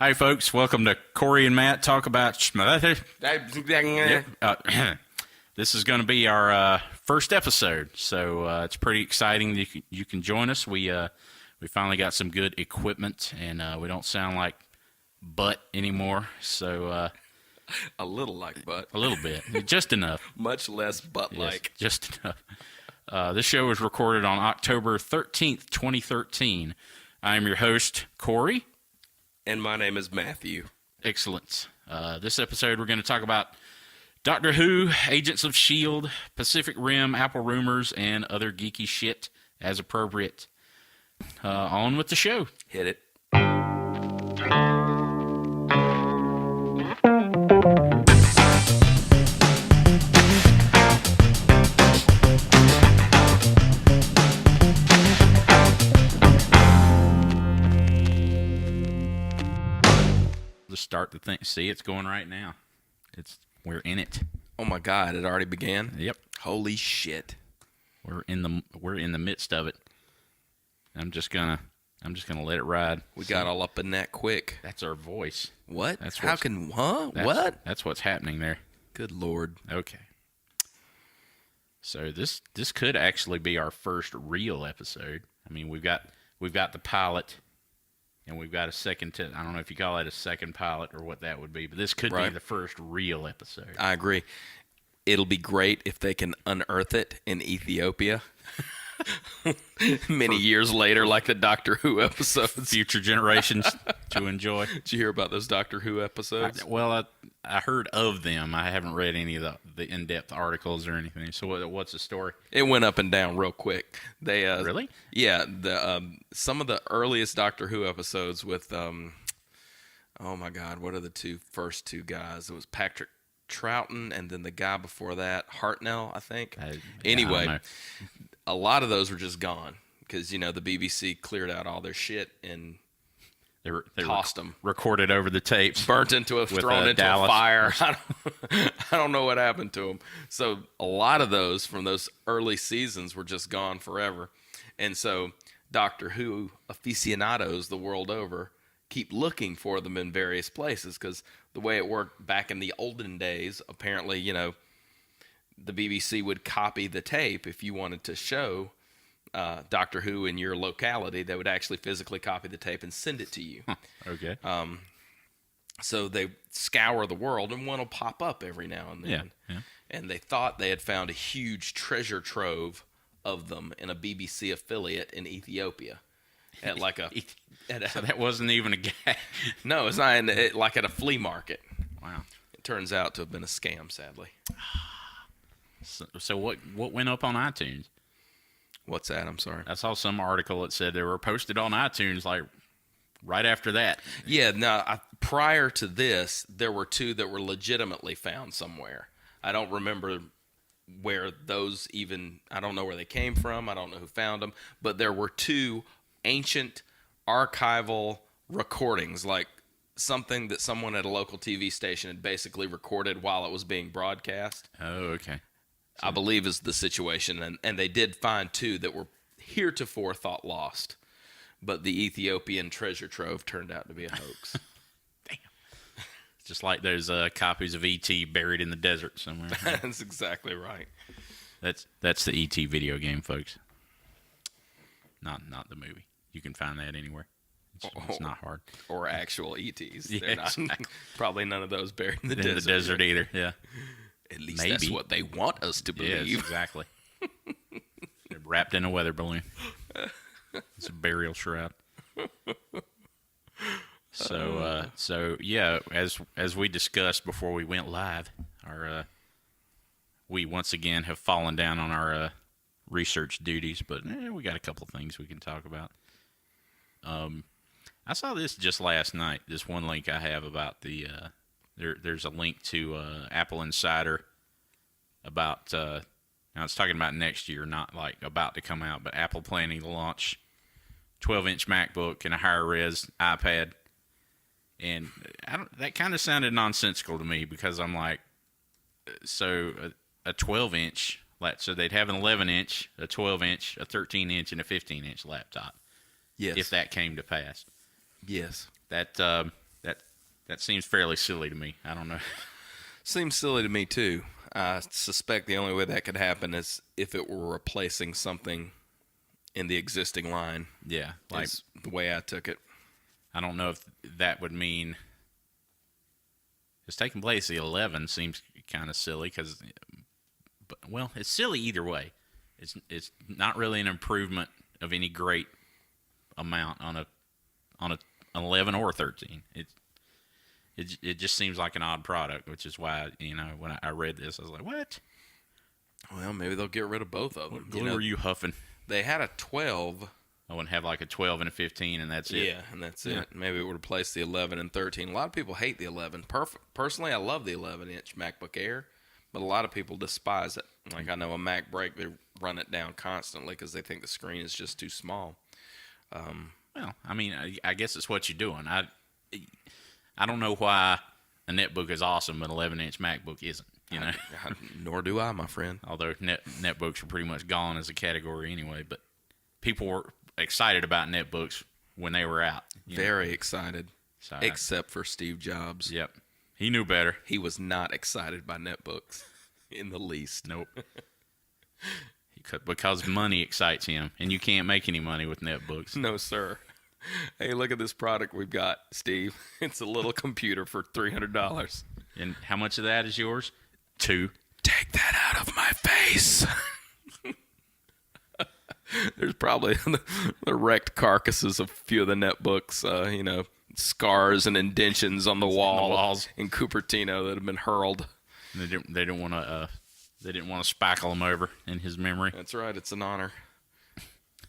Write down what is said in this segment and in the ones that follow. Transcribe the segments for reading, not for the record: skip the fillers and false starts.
Hi, folks. Welcome to Corey and Matt Talk About Schmother. This is going to be our first episode, so it's pretty exciting that you can join us. We finally got some good equipment, and we don't sound like butt anymore. So a little like butt. A little bit. Just enough. Much less butt-like. Yes, just enough. This show was recorded on October 13th, 2013. I am your host, Corey. And my name is Matthew. Excellent. This episode, we're going to talk about Doctor Who, Agents of S.H.I.E.L.D., Pacific Rim, Apple rumors, and other geeky shit as appropriate. On with the show. Hit it. Just start the thing. See, it's going right now. We're in it. Oh my God! It already began. Yep. Holy shit! We're in the midst of it. I'm just gonna let it ride. We got all up in that quick. That's our voice. What? What? That's what's happening there. Good Lord. Okay. So this could actually be our first real episode. I mean, we've got the pilot. And we've got a second I don't know if you call it a second pilot or what that would be, but this could be the first real episode. I agree. It'll be great if they can unearth it in Ethiopia many years later, like the Doctor Who episodes. Future generations to enjoy. Did you hear about those Doctor Who episodes? I heard of them. I haven't read any of the in-depth articles or anything. So what's the story? It went up and down real quick. They really? Yeah. Some of the earliest Doctor Who episodes with oh my God, what are the first two guys? It was Patrick Troughton and then the guy before that, Hartnell, I think. Anyway, a lot of those were just gone because the BBC cleared out all their shit and they tossed them, recorded over the tapes, thrown into a fire. I don't know what happened to them. So a lot of those from those early seasons were just gone forever, and so Doctor Who aficionados the world over keep looking for them in various places because the way it worked back in the olden days, apparently, the BBC would copy the tape if you wanted to show Doctor Who in your locality. They would actually physically copy the tape and send it to you. Okay. So they scour the world, and one will pop up every now and then. Yeah. And they thought they had found a huge treasure trove of them in a BBC affiliate in Ethiopia. At like so that wasn't even a guy. No, it's not like at a flea market. Wow. It turns out to have been a scam, sadly. So what went up on iTunes? What's that? I'm sorry. I saw some article that said they were posted on iTunes like right after that. Yeah, no, prior to this, there were two that were legitimately found somewhere. I don't remember where those I don't know where they came from. I don't know who found them. But there were two ancient archival recordings, like something that someone at a local TV station had basically recorded while it was being broadcast. Oh, okay. I believe is the situation, and they did find two that were heretofore thought lost, but the Ethiopian treasure trove turned out to be a hoax. Damn. It's just like those copies of E.T. buried in the desert somewhere. That's exactly right. That's the E.T. video game, folks. Not the movie. You can find that anywhere. It's not hard. Or actual ETs. Yeah, They're not. Exactly. Probably none of those buried in the desert. desert. In the desert either, yeah. At least that's what they want us to believe. Yes, exactly. They're wrapped in a weather balloon. It's a burial shroud. So yeah, as we discussed before we went live, we once again have fallen down on our research duties, but we got a couple things we can talk about. I saw this just last night. This one link I have about the there's a link to Apple Insider about now it's talking about next year, not like about to come out, but Apple planning to launch 12-inch MacBook and a higher res iPad. And that kind of sounded nonsensical to me because I'm like, so a 12-inch, so they'd have an 11-inch, a 12-inch, a 13-inch, and a 15-inch laptop. Yes. If that came to pass. Yes. That That seems fairly silly to me. I don't know. Seems silly to me too. I suspect the only way that could happen is if it were replacing something in the existing line. Yeah, like is the way I took it. I don't know if that would mean it's taking place. The 11 seems kind of silly because, well, it's silly either way. It's not really an improvement of any great amount on an 11 or 13. It just seems like an odd product, which is why, when I read this, I was like, what? Well, maybe they'll get rid of both of them. What glue are you huffing? They had a 12. I wouldn't have like a 12 and a 15, and that's it. Yeah, and that's it. Maybe it would replace the 11 and 13. A lot of people hate the 11. Personally, I love the 11-inch MacBook Air, but a lot of people despise it. Like, I know a Mac Break, they run it down constantly because they think the screen is just too small. Well, I mean, I guess it's what you're doing. I don't know why a netbook is awesome, but an 11-inch MacBook isn't. Nor do I, my friend. Although netbooks are pretty much gone as a category anyway, but people were excited about netbooks when they were out. Very excited, except for Steve Jobs. Yep, he knew better. He was not excited by netbooks in the least. Nope. Because money excites him, and you can't make any money with netbooks. No, sir. Hey, look at this product we've got, Steve. It's a little computer for $300. And how much of that is yours? 2. Take that out of my face. There's probably the wrecked carcasses of a few of the netbooks, scars and indentions on the walls in Cupertino that have been hurled. They didn't want to spackle them over in his memory. That's right. It's an honor.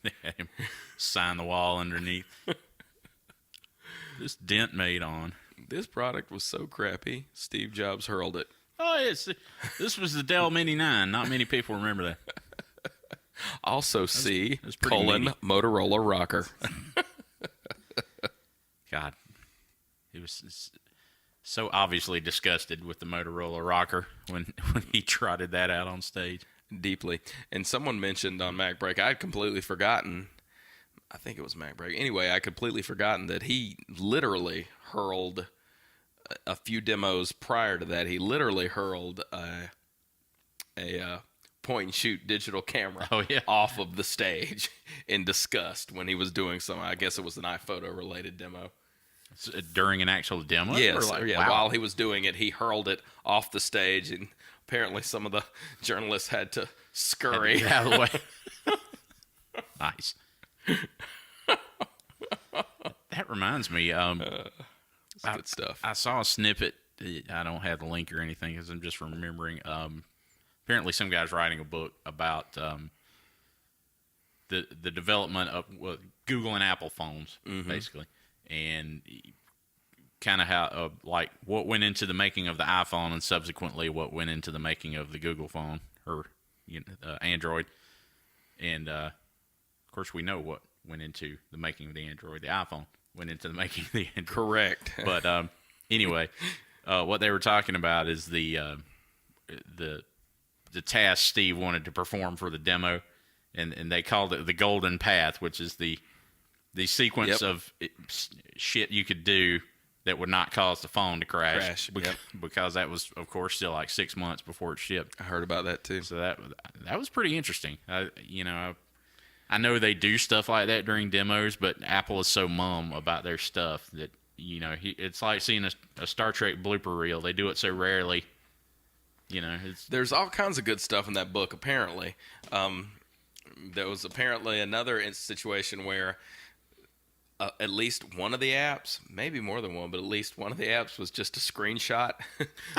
They had him sign the wall underneath. This dent made on. This product was so crappy, Steve Jobs hurled it. Oh, this was the Dell Mini 9. Not many people remember that. Also, neat. Motorola rocker. God, he was so obviously disgusted with the Motorola rocker when he trotted that out on stage. Deeply. And someone mentioned on Mac Break, I'd completely forgotten. I think it was Mac Break. Anyway, I completely forgotten that he literally hurled a few demos prior to that. He literally hurled a point and shoot digital camera off of the stage in disgust when he was doing some. I guess it was an iPhoto related demo. During an actual demo? Yes. Wow. While he was doing it, he hurled it off the stage, and apparently some of the journalists had to scurry get out of the way. Nice. That reminds me. Good stuff. I saw a snippet. I don't have the link or anything because I'm just remembering. Apparently, some guy's writing a book about the development of Google and Apple phones, basically, and kind of how like what went into the making of the iPhone, and subsequently what went into the making of the Google phone or Android, and of course we know what went into the making of the Android. The iPhone went into the making of the Android. Correct. But anyway, what they were talking about is the task Steve wanted to perform for the demo, and they called it the golden path, which is the sequence of shit you could do that would not cause the phone to crash. Because that was, of course, still like 6 months before it shipped. I heard about that too. So that was pretty interesting. I know they do stuff like that during demos, but Apple is so mum about their stuff that it's like seeing a Star Trek blooper reel. They do it so rarely. There's all kinds of good stuff in that book. Apparently, there was apparently another situation where at least one of the apps, maybe more than one, but at least one of the apps was just a screenshot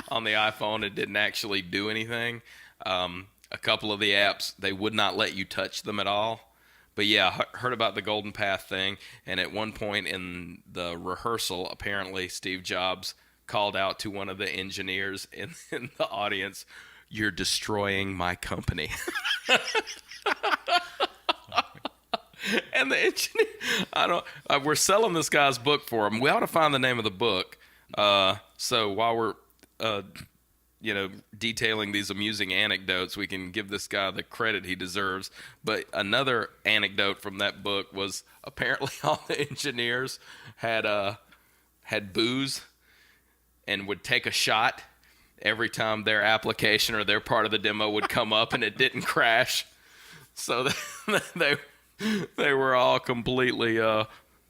on the iPhone. It didn't actually do anything. A couple of the apps, they would not let you touch them at all. But yeah, heard about the Golden Path thing. And at one point in the rehearsal, apparently Steve Jobs called out to one of the engineers in the audience, "You're destroying my company." And the engineer, we're selling this guy's book for him. We ought to find the name of the book. So while we're, detailing these amusing anecdotes, we can give this guy the credit he deserves. But another anecdote from that book was apparently all the engineers had booze and would take a shot every time their application or their part of the demo would come up and it didn't crash. So they were all completely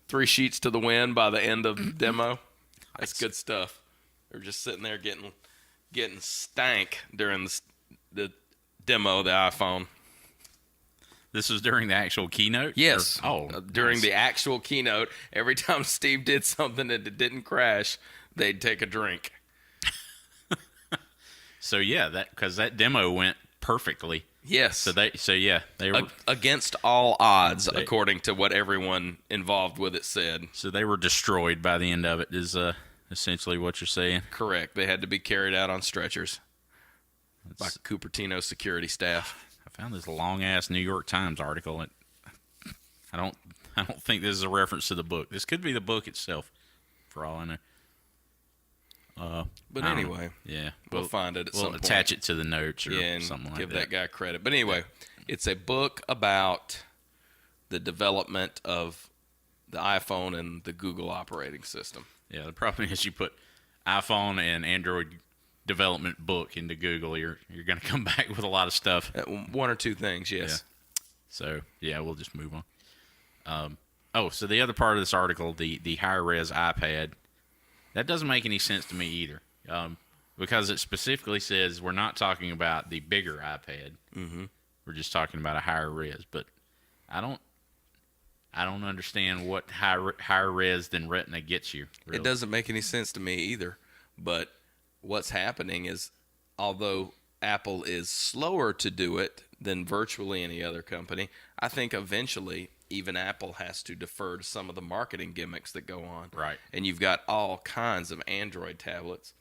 3 sheets to the wind by the end of the demo. That's good stuff. They're just sitting there getting stank during the demo of the iPhone. This was during the actual keynote? Yes. During nice. the actual keynote, every time Steve did something that it didn't crash, they'd take a drink. So yeah, because that demo went perfectly. Yes. They were against all odds, according to what everyone involved with it said. So they were destroyed by the end of it. Is essentially what you're saying? Correct. They had to be carried out on stretchers by Cupertino security staff. I found this long ass New York Times article. I don't think this is a reference to the book. This could be the book itself, for all I know. But anyway, yeah, we'll find it at some point. We'll attach it to the notes or and something like that. Give that guy credit. But anyway, it's a book about the development of the iPhone and the Google operating system. Yeah, the problem is you put iPhone and Android development book into Google, you're going to come back with a lot of stuff. 1 or 2 things, yes. Yeah. So, yeah, we'll just move on. So the other part of this article, the high-res iPad, that doesn't make any sense to me either, because it specifically says we're not talking about the bigger iPad. Mm-hmm. We're just talking about a higher res. But I don't understand what higher res than Retina gets you. Really. It doesn't make any sense to me either. But what's happening is, although Apple is slower to do it than virtually any other company, I think eventually even Apple has to defer to some of the marketing gimmicks that go on. Right. And you've got all kinds of Android tablets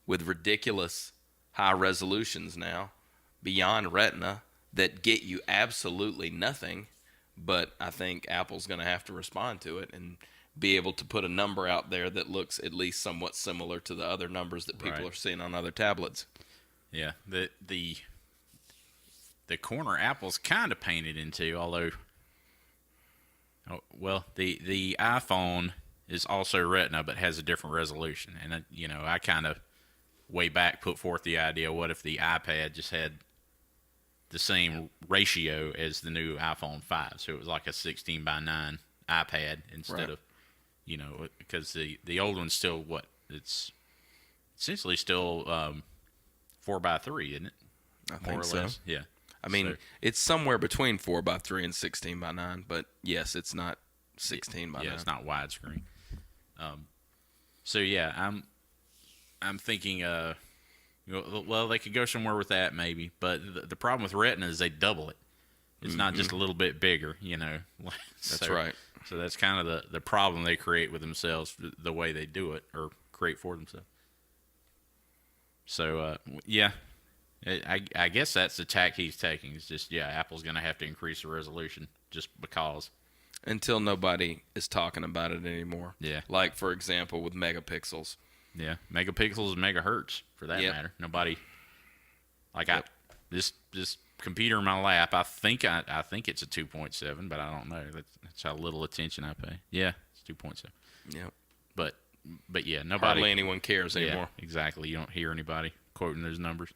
with ridiculous high resolutions now beyond Retina that get you absolutely nothing. But I think Apple's going to have to respond to it and be able to put a number out there that looks at least somewhat similar to the other numbers that people are seeing on other tablets. Yeah. The corner Apple's kind of painted into, although... the iPhone is also Retina, but has a different resolution. And, I kind of way back put forth the idea, what if the iPad just had the same ratio as the new iPhone 5? So it was like a 16:9 iPad instead of, because the old one's still it's essentially still 4:3, isn't it? I think so. Less. Yeah. I mean, it's somewhere between 4:3 and 16:9, but yes, it's not 16:9. Yeah, it's not widescreen. So yeah, I'm thinking, well, they could go somewhere with that maybe, but the problem with Retina is they double it. It's not just a little bit bigger, That's right. So that's kind of the problem they create with themselves, the way they do it or create for themselves. So yeah. I guess that's the tack he's taking. It's just, Apple's going to have to increase the resolution just because. Until nobody is talking about it anymore. Yeah. Like, for example, with megapixels. Yeah. Megapixels and megahertz, for that matter. Nobody, this computer in my lap, I think it's a 2.7, but I don't know. That's how little attention I pay. Yeah, it's 2.7. Yeah. But yeah, nobody. Hardly anyone cares anymore. Yeah, exactly. You don't hear anybody quoting those numbers.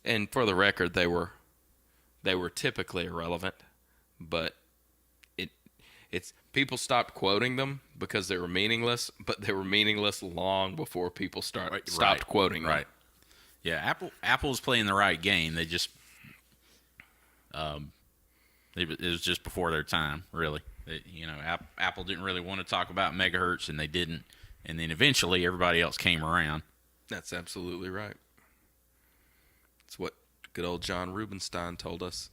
And for the record, they were typically irrelevant, but it's people stopped quoting them because they were meaningless, but they were meaningless long before people stopped quoting them. Right. Yeah, Apple's playing the right game. They just it was just before their time, really. Apple didn't really want to talk about megahertz, and they didn't. And then eventually everybody else came around. That's absolutely right. It's what good old John Rubinstein told us.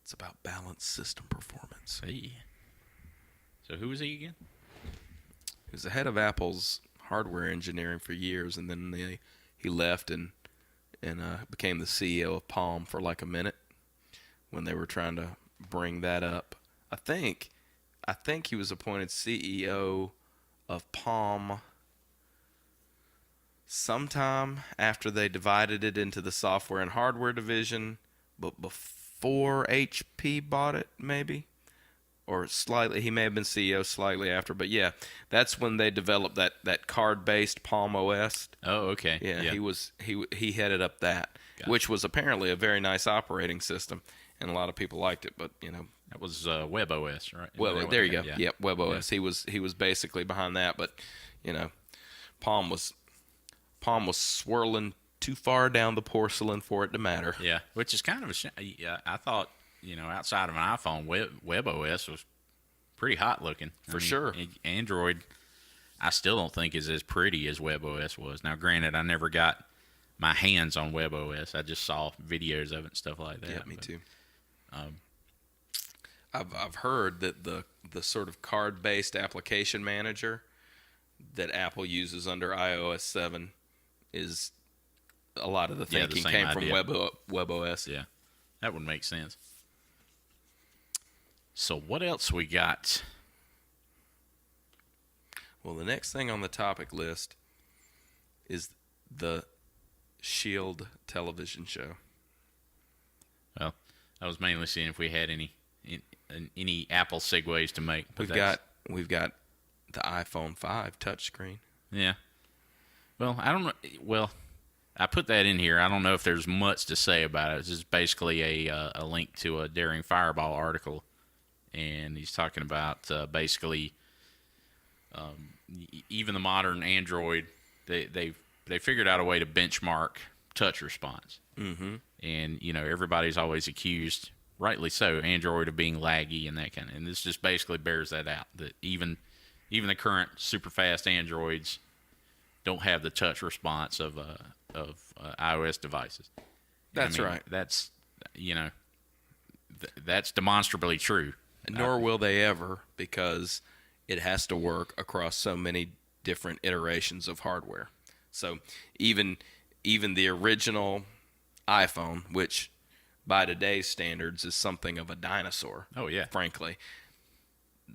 It's about balanced system performance. Hey. So who was he again? He was the head of Apple's hardware engineering for years, and then he left and became the CEO of Palm for like a minute when they were trying to bring that up. I think he was appointed CEO of Palm sometime after they divided it into the software and hardware division, but before HP bought it, maybe. or slightly. He may have been CEO slightly after, but yeah, that's when they developed that card-based Palm OS. Oh, okay. Yeah, he headed up that, which was apparently a very nice operating system, and a lot of people liked it. But that was WebOS, right? Well, there you go. Yeah, WebOS. Yeah. He was basically behind that, but Palm was swirling too far down the porcelain for it to matter. Yeah, which is kind of a shame. Yeah, I thought outside of an iPhone, WebOS was pretty hot looking for sure. Android, I still don't think is as pretty as WebOS was. Now, granted, I never got my hands on WebOS. I just saw videos of it and stuff like that. Yeah, me too. I've heard that the sort of card-based application manager that Apple uses under iOS 7 is a lot of the thinking came from WebOS. Yeah, that would make sense. So what else we got? Well, the next thing on the topic list is the Shield television show. Well, I was mainly seeing if we had any Apple segues to make. We've got the iPhone 5 touchscreen. Yeah. Well, I don't know. Well, I put that in here. I don't know if there's much to say about it. It's just basically a link to a Daring Fireball article, and he's talking about basically even the modern Android, they figured out a way to benchmark touch response. Mm-hmm. And everybody's always accused, rightly so, Android of being laggy and that kind of. And this just basically bears that out. That even the current super fast Androids don't have the touch response of iOS devices. That's right. That's that's demonstrably true. Nor will they ever, because it has to work across so many different iterations of hardware. So even the original iPhone, which by today's standards is something of a dinosaur. Oh yeah, frankly,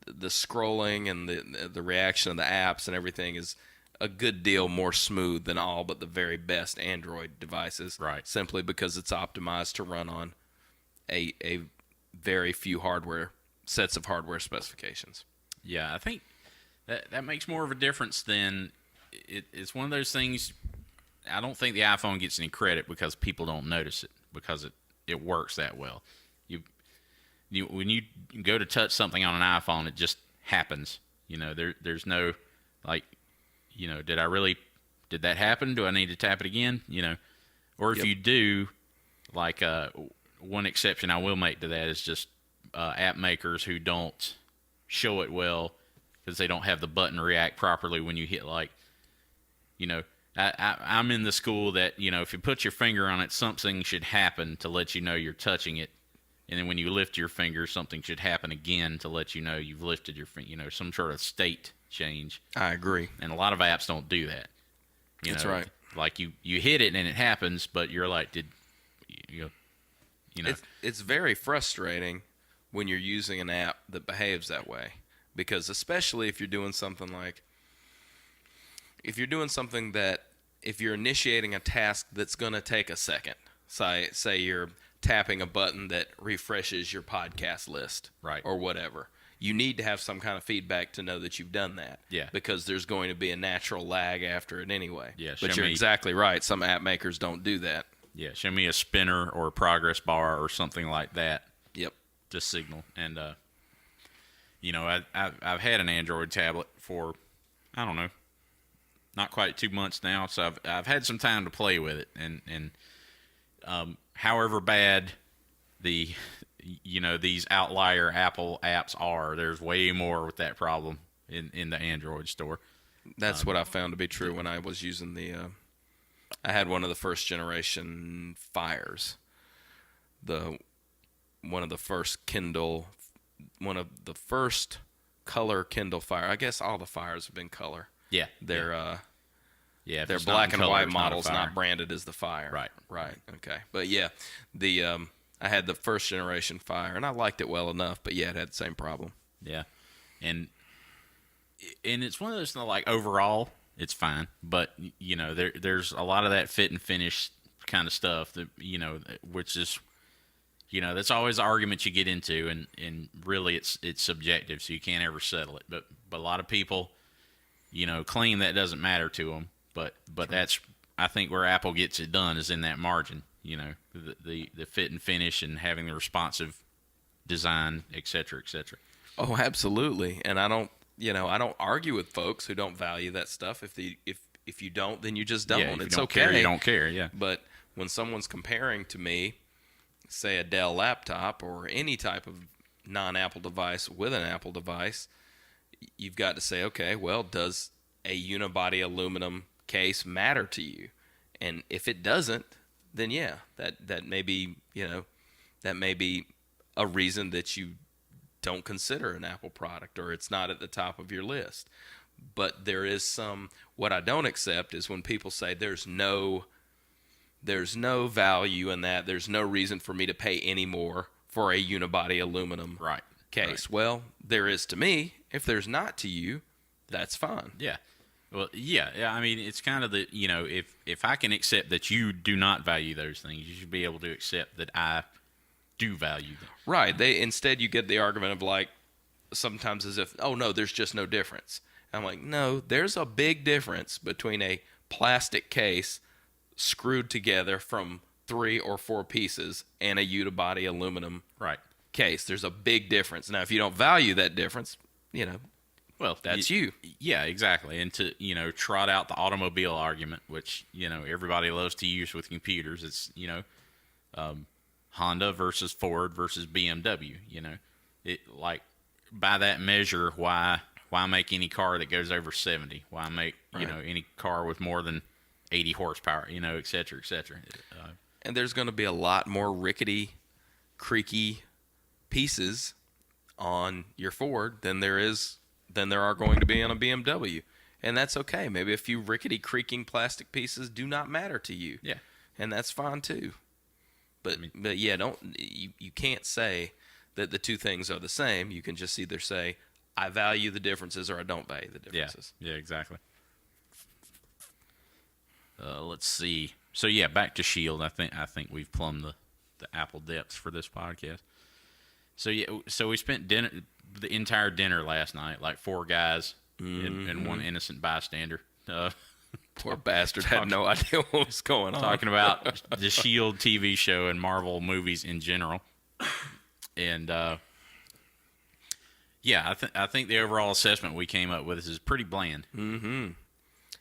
the scrolling and the reaction of the apps and everything is a good deal more smooth than all but the very best Android devices. Right. Simply because it's optimized to run on a very few sets of hardware specifications. Yeah, I think that makes more of a difference than it's one of those things. I don't think the iPhone gets any credit because people don't notice it because it works that well. When you go to touch something on an iPhone, it just happens. There's no did that happen? Do I need to tap it again? Or if Yep. you do, like one exception I will make to that is just app makers who don't show it well because they don't have the button react properly when you hit I'm in the school that if you put your finger on it, something should happen to let you know you're touching it, and then when you lift your finger, something should happen again to let you know you've lifted your finger. Some sort of state change. I agree. And a lot of apps don't do that. That's right. Like you hit it and it happens, but you're like, It's very frustrating when you're using an app that behaves that way, because especially if you're doing something that if you're initiating a task that's going to take a second, say you're tapping a button that refreshes your podcast list, right, or whatever, you need to have some kind of feedback to know that you've done that. Yeah. Because there's going to be a natural lag after it anyway. Yeah. But you're exactly right. Some app makers don't do that. Yeah. Show me a spinner or a progress bar or something like that. Yep. To signal. And I've had an Android tablet for I don't know, not quite 2 months now, so I've had some time to play with it, and however bad these outlier Apple apps are, there's way more with that problem in the Android store. That's what I found to be true when I was using I had one of the first generation Fires, one of the first color Kindle Fire. I guess all the Fires have been color. Yeah, they're they're black and white models, not branded as the Fire. Right. Okay, but yeah, I had the first generation Fire, and I liked it well enough, but yeah, it had the same problem. Yeah, and it's one of those like overall it's fine, but there's a lot of that fit and finish kind of stuff that which is That's always the argument you get into, and really it's subjective, so you can't ever settle it. But a lot of people, claim that doesn't matter to them. But that's, I think, where Apple gets it done is in that margin. The fit and finish and having the responsive design, et cetera, et cetera. Oh, absolutely. And I don't argue with folks who don't value that stuff. If you don't, then you just don't. Yeah, if it's you don't okay. care, you don't care. Yeah. But when someone's comparing to me, say a Dell laptop or any type of non-Apple device with an Apple device, you've got to say, okay, well, does a unibody aluminum case matter to you? And if it doesn't, then yeah, that may be, that may be a reason that you don't consider an Apple product, or it's not at the top of your list. But there is what I don't accept is when people say there's no value in that. There's no reason for me to pay any more for a unibody aluminum case. Right. Well, there is to me. If there's not to you, that's fine. Yeah. Well, yeah. I mean, it's kind of the, if I can accept that you do not value those things, you should be able to accept that I do value them. Right. Instead, you get the argument of like, sometimes as if, oh no, there's just no difference. I'm like, no, there's a big difference between a plastic case screwed together from 3 or 4 pieces and a unibody aluminum case. There's a big difference. Now, if you don't value that difference, well, that's you. Yeah, exactly. And to, trot out the automobile argument, which, everybody loves to use with computers. It's, Honda versus Ford versus BMW, it, like, by that measure, why make any car that goes over 70? Why make, any car with more than 80 horsepower, et cetera, et cetera. And there's going to be a lot more rickety, creaky pieces on your Ford than there are going to be on a BMW. And that's okay. Maybe a few rickety, creaking plastic pieces do not matter to you. Yeah. And that's fine too. But yeah, you can't say that the two things are the same. You can just either say, I value the differences, or I don't value the differences. Yeah, exactly. Let's see. So yeah, back to Shield. I think we've plumbed the Apple depths for this podcast. So yeah, we spent the entire dinner last night, like 4 guys and one innocent bystander. Poor bastard had no idea what was going on. Talking about the Shield TV show and Marvel movies in general, and yeah, I think the overall assessment we came up with is pretty bland. Mm-hmm.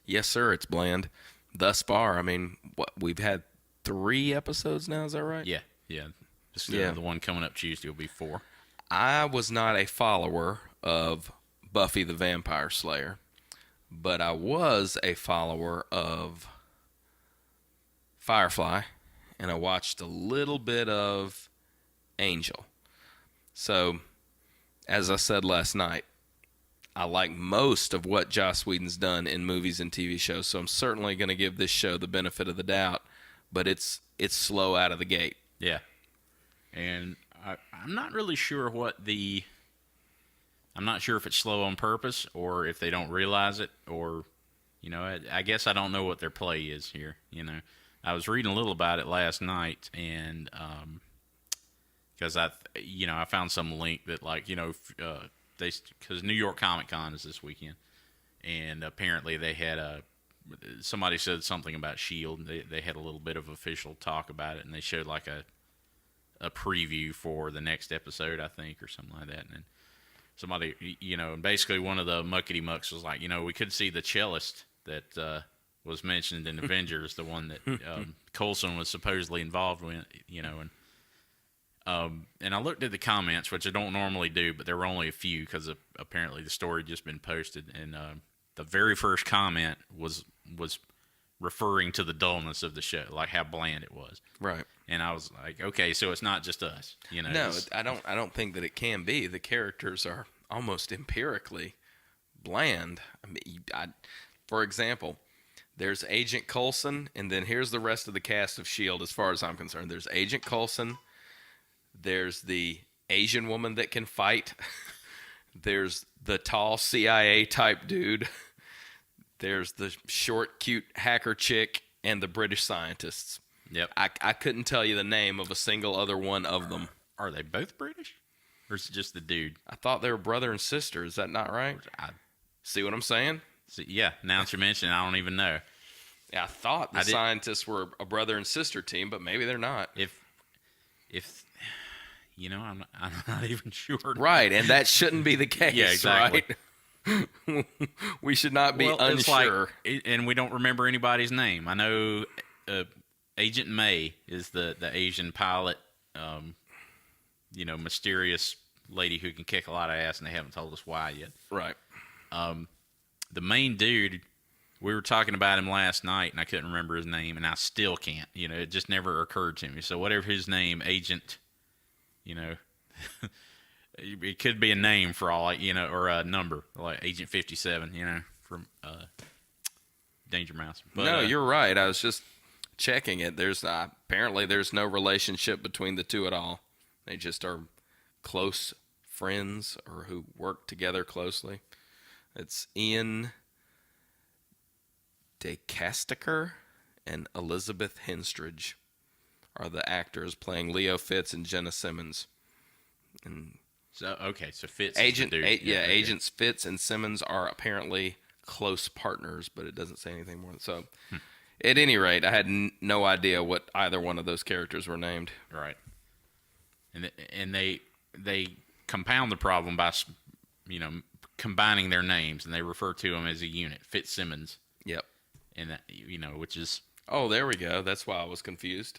Yes, sir, it's bland. Thus far, I mean, we've had 3 episodes now, is that right? Yeah. The one coming up Tuesday will be 4. I was not a follower of Buffy the Vampire Slayer, but I was a follower of Firefly, and I watched a little bit of Angel. So, as I said last night, I like most of what Joss Whedon's done in movies and TV shows, so I'm certainly going to give this show the benefit of the doubt, but it's slow out of the gate. Yeah. And I'm not really sure I'm not sure if it's slow on purpose or if they don't realize it, or, I guess I don't know what their play is here, I was reading a little about it last night, and because I found some link that, like, because New York Comiccon is this weekend, and apparently they had somebody said something about Shield. They had a little bit of official talk about it, and they showed like a preview for the next episode, I think, or something like that. And then somebody, and basically one of the muckety mucks was like, we could see the cellist that was mentioned in Avengers, the one that Coulson was supposedly involved with, and I looked at the comments, which I don't normally do, but there were only a few because apparently the story had just been posted, and the very first comment was referring to the dullness of the show, like how bland it was. Right. And I was like, okay, so it's not just us, No, I don't think that it can be. The characters are almost empirically bland. I mean, for example, there's Agent Coulson, and then here's the rest of the cast of S.H.I.E.L.D. as far as I'm concerned. There's Agent Coulson. There's the Asian woman that can fight. There's the tall CIA type dude. There's the short, cute hacker chick, and the British scientists. Yep. I couldn't tell you the name of a single other one of them. Are they both British? Or is it just the dude? I thought they were brother and sister. Is that not right? See what I'm saying? Yeah, now that you mention it, I don't even know. Yeah, I thought the scientists were a brother and sister team, but maybe they're not. If I'm not even sure. Right, and that shouldn't be the case. Yeah, exactly. Right? We should not be unsure. And we don't remember anybody's name. I know Agent May is the Asian pilot, mysterious lady who can kick a lot of ass, and they haven't told us why yet. Right. The main dude, we were talking about him last night, and I couldn't remember his name, and I still can't. It just never occurred to me. So whatever his name, Agent, it could be a name for all, or a number, like Agent 57, from Danger Mouse. But, no, you're right. I was just checking it. Apparently there's no relationship between the two at all. They just are close friends or who work together closely. It's Ian DeCasticker and Elizabeth Henstridge are the actors playing Leo Fitz and Jenna Simmons. And so Fitz Agents Fitz and Simmons are apparently close partners, but it doesn't say anything more. So, at any rate, I had no idea what either one of those characters were named. Right. And they compound the problem by combining their names, and they refer to them as a unit, Fitzsimmons. Yep. And that, which is... Oh, there we go. That's why I was confused.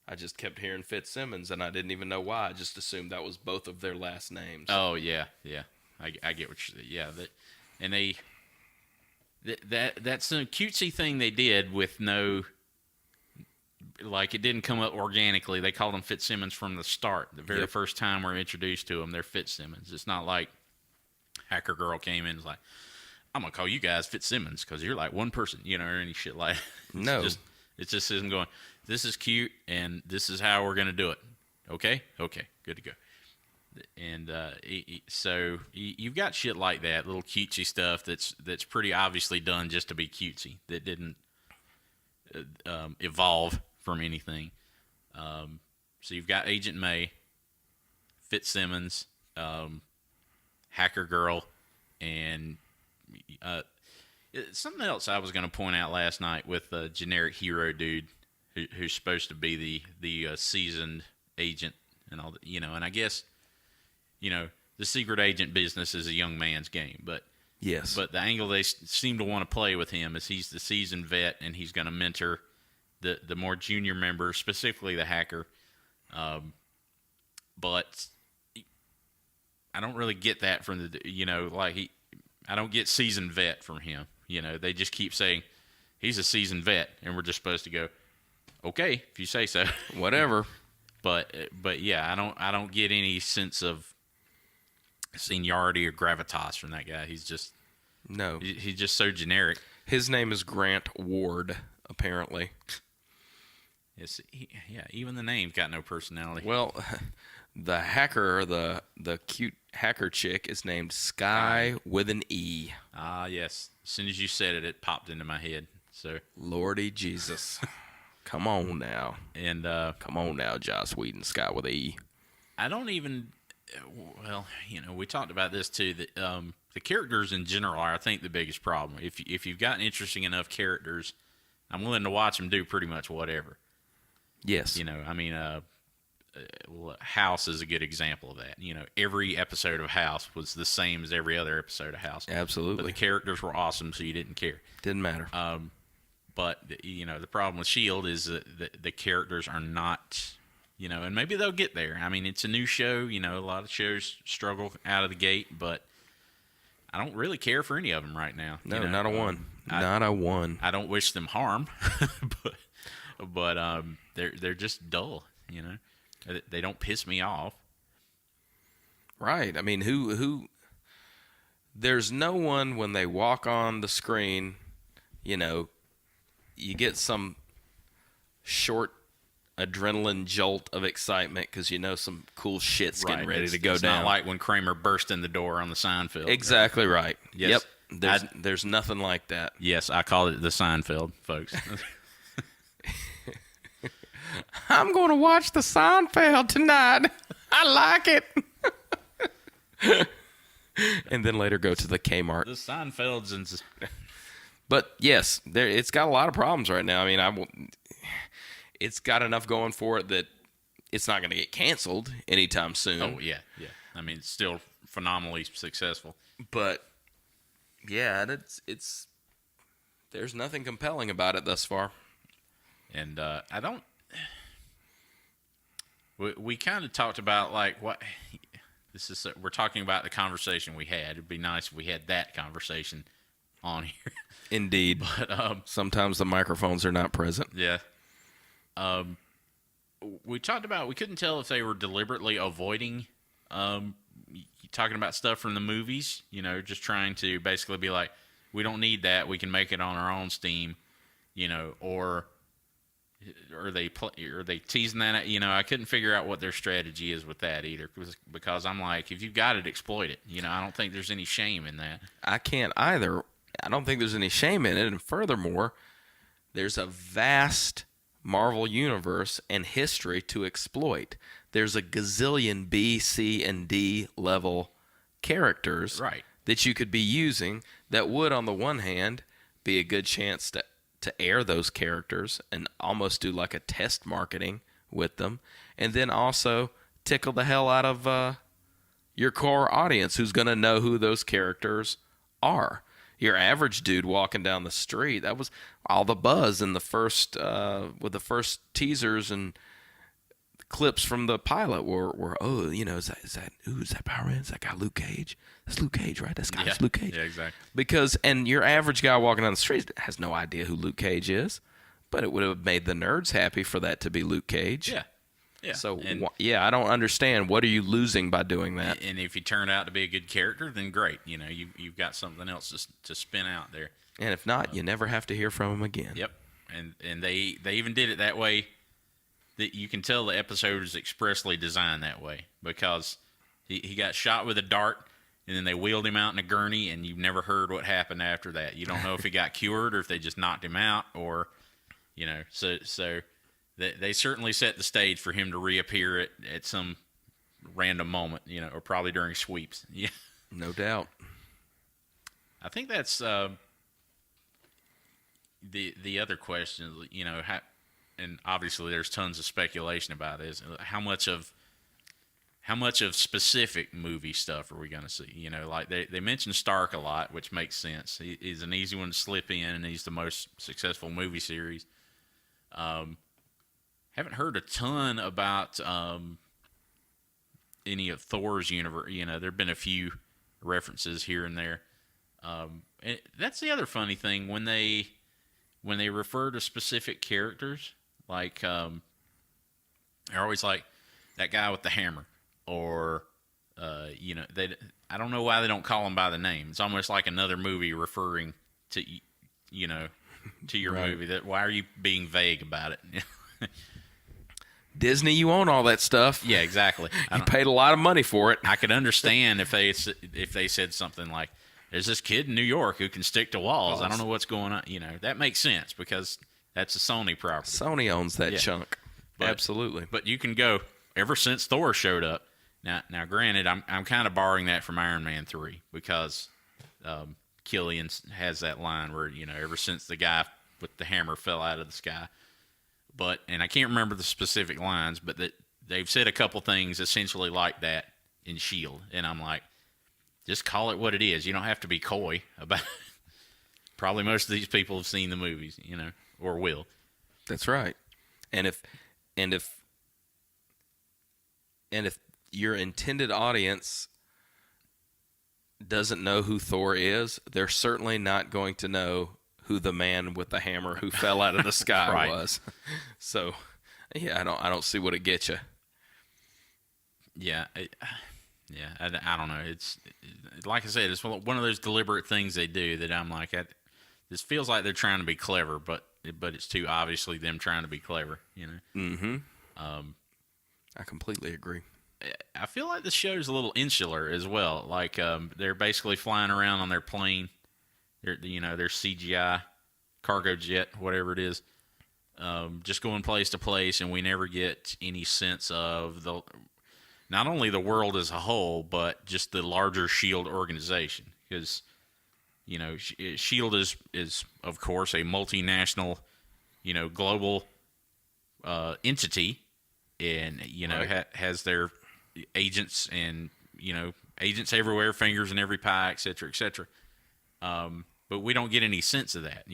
I just kept hearing Fitzsimmons, and I didn't even know why. I just assumed that was both of their last names. Oh, yeah. I get what you're saying. Yeah, that's a cutesy thing they did with no... Like, it didn't come up organically. They called them Fitzsimmons from the start. The very first time we're introduced to them, they're Fitzsimmons. It's not like Hacker Girl came in and was like, I'm going to call you guys Fitzsimmons because you're like one person, or any shit like that. No. It's just him going, this is cute, and this is how we're going to do it. Okay, good to go. And so you've got shit like that, little cutesy stuff that's pretty obviously done just to be cutesy, that didn't evolve from anything. So you've got Agent May, Fitzsimmons, Hacker Girl, and something else I was going to point out last night with the generic hero dude who's supposed to be the seasoned agent and all that, and I guess, the secret agent business is a young man's game, but yes, but the angle they seem to want to play with him is he's the seasoned vet, and he's going to mentor the more junior members, specifically the hacker. But I don't really get that from I don't get seasoned vet from him. They just keep saying he's a seasoned vet, and we're just supposed to go, okay, if you say so, whatever. But yeah, I don't get any sense of seniority or gravitas from that guy. He's just he's just so generic. His name is Grant Ward, apparently. Yes, even the name's got no personality. Well, the hacker, the cute hacker chick, is named Sky with an E. Ah, yes. As soon as you said it, it popped into my head. So, Lordy Jesus, come on now, and come on now, Joss Whedon, Sky with an E. I don't even. Well, we talked about this too. That the characters in general are, I think, the biggest problem. If you've got interesting enough characters, I'm willing to watch them do pretty much whatever. Yes. House is a good example of that. Every episode of House was the same as every other episode of House. Absolutely. But the characters were awesome, so you didn't care. Didn't matter. But, the problem with S.H.I.E.L.D. is that the characters are not, and maybe they'll get there. I mean, it's a new show. A lot of shows struggle out of the gate, but I don't really care for any of them right now. No, not a one. Not a one. I don't wish them harm, but they're just dull, They don't piss me off. Right. I mean, who there's no one when they walk on the screen, you get some short adrenaline jolt of excitement because some cool shit's getting ready to go it's down. Not like when Kramer burst in the door on the Seinfeld. Exactly right. Yes. Yep. There's nothing like that. Yes, I call it the Seinfeld, folks. I'm going to watch the Seinfeld tonight. I like it. And then later go to the Kmart. The Seinfelds and... But yes, it's got a lot of problems right now. I mean, it's got enough going for it that it's not going to get canceled anytime soon. Oh, yeah. I mean, it's still phenomenally successful. But, yeah, it's there's nothing compelling about it thus far. And I don't... We kind of talked about, like, what... We're talking about the conversation we had. It'd be nice if we had that conversation on here. Indeed. But sometimes the microphones are not present. Yeah. We talked about, we couldn't tell if they were deliberately avoiding talking about stuff from the movies, just trying to basically be like, we don't need that, we can make it on our own steam, or are they teasing that? I couldn't figure out what their strategy is with that either, because I'm like, if you've got it, exploit it. I don't think there's any shame in that. I can't either. I don't think there's any shame in it, and furthermore, there's a vast Marvel universe and history to exploit. There's a gazillion B, C, and D level characters that you could be using that would, on the one hand, be a good chance to air those characters and almost do like a test marketing with them, and then also tickle the hell out of your core audience who's going to know who those characters are. Your average dude walking down the street, that was all the buzz in the first with the first teasers and clips from the pilot were is that Power Man? Is that guy Luke Cage? That's Luke Cage, right? That's Luke Cage. Yeah, exactly. Because your average guy walking down the street has no idea who Luke Cage is, but it would have made the nerds happy for that to be Luke Cage. Yeah. Yeah. So, I don't understand. What are you losing by doing that? And if he turned out to be a good character, then great. You've got something else to spin out there. And if not, you never have to hear from him again. Yep. And they even did it that way that you can tell the episode is expressly designed that way, because he got shot with a dart, and then they wheeled him out in a gurney, and you've never heard what happened after that. You don't know if he got cured or if they just knocked him out, or, so they certainly set the stage for him to reappear at some random moment, or probably during sweeps. Yeah, no doubt. I think that's the other question. And obviously there's tons of speculation about this. How much of specific movie stuff are we going to see? Like they mention Stark a lot, which makes sense. He's an easy one to slip in, and he's the most successful movie series. Haven't heard a ton about any of Thor's universe. There've been a few references here and there. And that's the other funny thing, when they refer to specific characters, like they're always like that guy with the hammer, or I don't know why they don't call him by the name. It's almost like another movie referring to to your movie. That, why are you being vague about it? Disney, you own all that stuff. Yeah, exactly. You paid a lot of money for it. I could understand if they said something like, "There's this kid in New York who can stick to walls. I don't know what's going on." That makes sense because that's a Sony property. Sony owns that chunk. Absolutely. But you can go ever since Thor showed up. Now, granted, I'm kind of borrowing that from Iron Man 3, because Killian has that line where ever since the guy with the hammer fell out of the sky. And I can't remember the specific lines, but they've said a couple things essentially like that in S.H.I.E.L.D. And I'm like, just call it what it is. You don't have to be coy about it. Probably most of these people have seen the movies, or will. That's right. And if your intended audience doesn't know who Thor is, they're certainly not going to know who the man with the hammer who fell out of the sky was. So, I don't see what it gets you. Yeah, I don't know. It's like I said, it's one of those deliberate things they do that I'm like, this feels like they're trying to be clever, but it's too obviously them trying to be clever. Mm-hmm. I completely agree. I feel like the show's a little insular as well. Like they're basically flying around on their plane. Their CGI cargo jet, whatever it is. just going place to place, and we never get any sense of not only the world as a whole, but just the larger S.H.I.E.L.D. organization. Because, S.H.I.E.L.D. is of course a multinational, global entity, and right. Has their agents and agents everywhere, fingers in every pie, et cetera, et cetera. But we don't get any sense of that.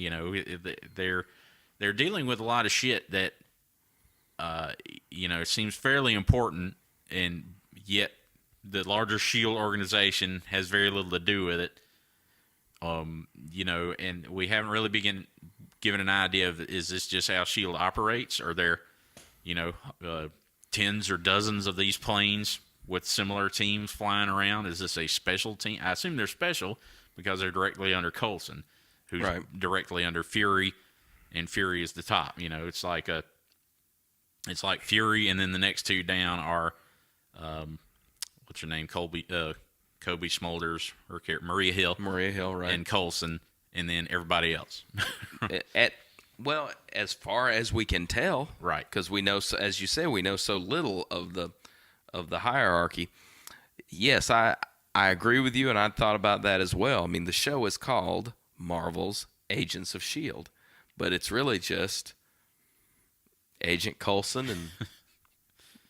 They're dealing with a lot of shit that seems fairly important, and yet the larger S.H.I.E.L.D. organization has very little to do with it. And we haven't really been given an idea of, is this just how S.H.I.E.L.D. operates? Are there tens or dozens of these planes with similar teams flying around? Is this a special team? I assume they're special because they're directly under Coulson, who's right. directly under Fury, and Fury is the top. It's like Fury, and then the next two down are what's her name? Kobe Smulders, or Maria Hill, right, and Coulson, and then everybody else. Well, as far as we can tell, right? Because we know, as you say, we know so little of the hierarchy. Yes, I agree with you, and I thought about that as well. I mean, the show is called Marvel's Agents of S.H.I.E.L.D., but it's really just Agent Coulson and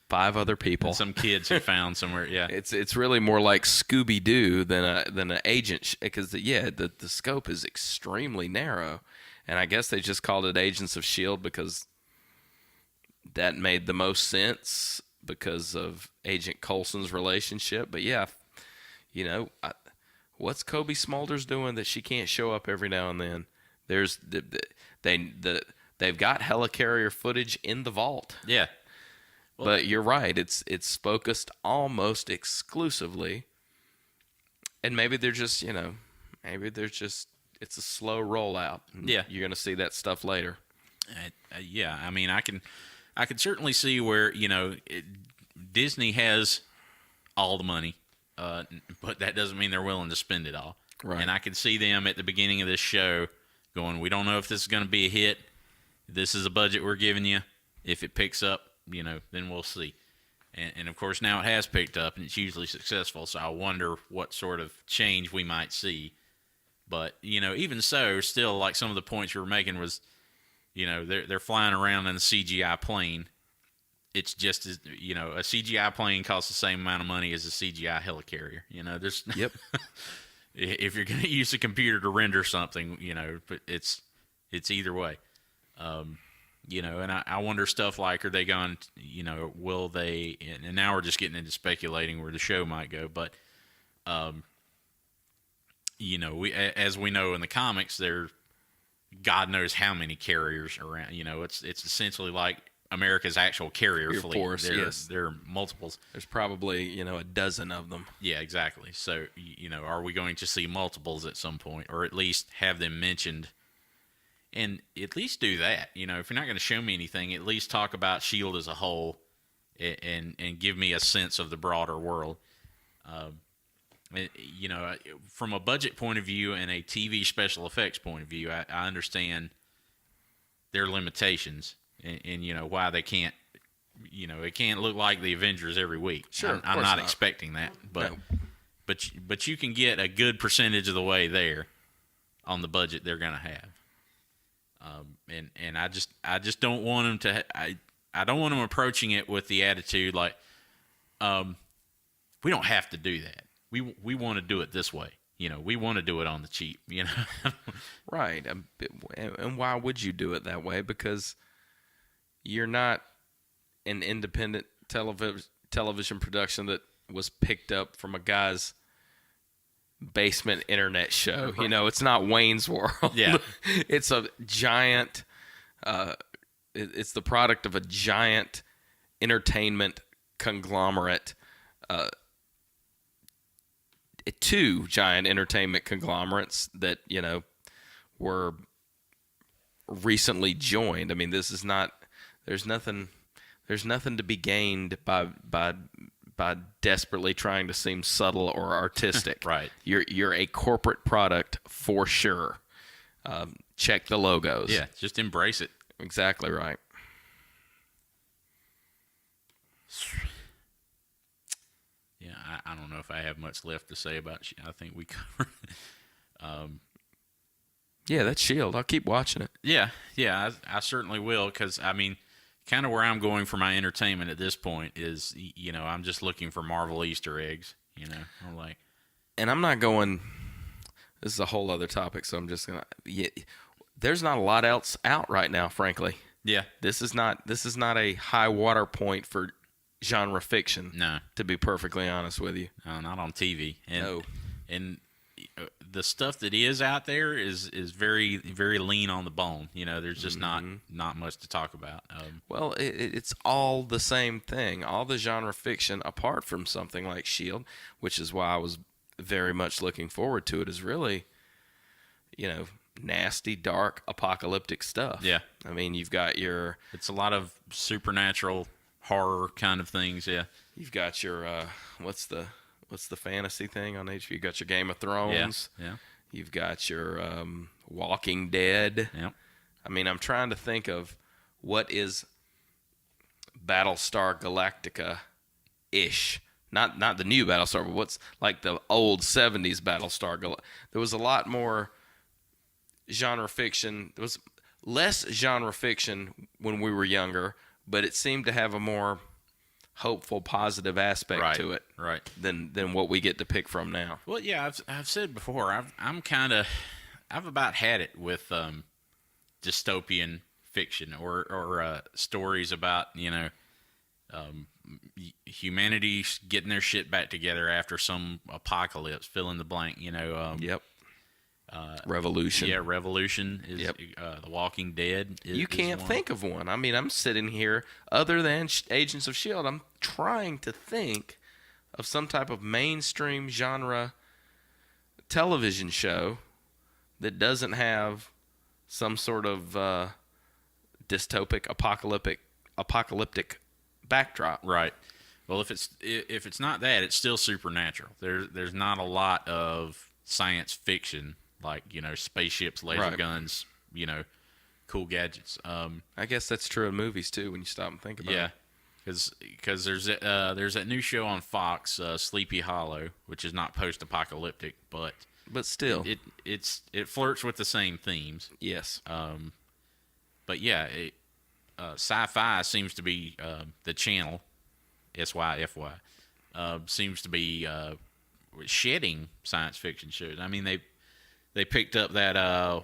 5 other people, and some kids he found somewhere. Yeah, it's really more like Scooby-Doo than an agent, because the scope is extremely narrow. And I guess they just called it Agents of S.H.I.E.L.D. because that made the most sense because of Agent Coulson's relationship. But yeah, what's Kobe Smulders doing that she can't show up every now and then? There's they've got helicarrier footage in the vault. Yeah, well, but you're right. It's focused almost exclusively, and maybe they're just it's a slow rollout. Yeah, you're going to see that stuff later. Yeah, I mean, I can certainly see where Disney has all the money, but that doesn't mean they're willing to spend it all. Right. And I can see them at the beginning of this show going, "We don't know if this is going to be a hit. This is a budget we're giving you. If it picks up, then we'll see." And of course, now it has picked up, and it's usually successful. So I wonder what sort of change we might see. But, even so, still, like some of the points you were making was, they're flying around in a CGI plane. It's just, a CGI plane costs the same amount of money as a CGI helicarrier. There's... Yep. If you're going to use a computer to render something, but it's either way. And I wonder stuff like, are they going, will they, and now we're just getting into speculating where the show might go, but, as we know in the comics, there, God knows how many carriers around. It's essentially like America's actual carrier fleet. Force, yes. There are multiples. There's probably a dozen of them. Yeah, exactly. So are we going to see multiples at some point, or at least have them mentioned? And at least do that. If you're not going to show me anything, at least talk about S.H.I.E.L.D. as a whole, and give me a sense of the broader world. From a budget point of view and a TV special effects point of view, I understand their limitations and why they can't, it can't look like the Avengers every week. Sure, I'm not expecting that, but no. but you can get a good percentage of the way there on the budget they're going to have. And I just don't want them to. I don't want them approaching it with the attitude like, we don't have to do that. We want to do it this way. We want to do it on the cheap. Right. And why would you do it that way? Because you're not an independent television production that was picked up from a guy's basement internet show. It's not Wayne's World. Yeah. It's a giant. It's the product of a giant entertainment conglomerate. Two giant entertainment conglomerates that were recently joined. I mean, this is not. There's nothing to be gained by desperately trying to seem subtle or artistic. Right. You're a corporate product for sure. Check the logos. Yeah, just embrace it. Exactly right. Yeah, I don't know if I have much left to say about it. I think we covered it. Yeah, that's S.H.I.E.L.D. I'll keep watching it. Yeah, I certainly will, because, I mean, kind of where I'm going for my entertainment at this point is, I'm just looking for Marvel Easter eggs, I'm like... And I'm not going... This is a whole other topic, so I'm just going to... Yeah, there's not a lot else out right now, frankly. Yeah. This is not a high water point for genre fiction. No. To be perfectly honest with you. No, not on TV. No. And the stuff that is out there is very, very lean on the bone. There's just not much to talk about. Well, it's all the same thing. All the genre fiction, apart from something like S.H.I.E.L.D., which is why I was very much looking forward to it, is really, nasty, dark, apocalyptic stuff. Yeah. I mean, you've got your... It's a lot of supernatural horror kind of things, yeah. You've got your, what's the fantasy thing on HBO? You've got your Game of Thrones. Yeah. You've got your Walking Dead. Yeah. I mean, I'm trying to think of what is Battlestar Galactica-ish. Not the new Battlestar, but what's like the old 70s Battlestar Galactica. There was a lot more genre fiction. There was less genre fiction when we were younger, but it seemed to have a more hopeful, positive aspect to it, right? Than what we get to pick from now. Well, yeah, I've said before, I've about had it with dystopian fiction or stories about humanity getting their shit back together after some apocalypse. Fill in the blank, Yep. Revolution. Yeah, Revolution is The Walking Dead. You can't think of one. I mean, I'm sitting here, other than Agents of S.H.I.E.L.D., I'm trying to think of some type of mainstream genre television show that doesn't have some sort of dystopic, apocalyptic backdrop. Right. Well, if it's not that, it's still supernatural. There's not a lot of science fiction, like, spaceships, laser guns, cool gadgets. I guess that's true in movies too when you stop and think about it. Yeah, because there's that new show on Fox, Sleepy Hollow, which is not post-apocalyptic, but still it flirts with the same themes. Yes. But yeah, sci-fi seems to be the channel. SYFY seems to be shedding science fiction shows. I mean, they picked up that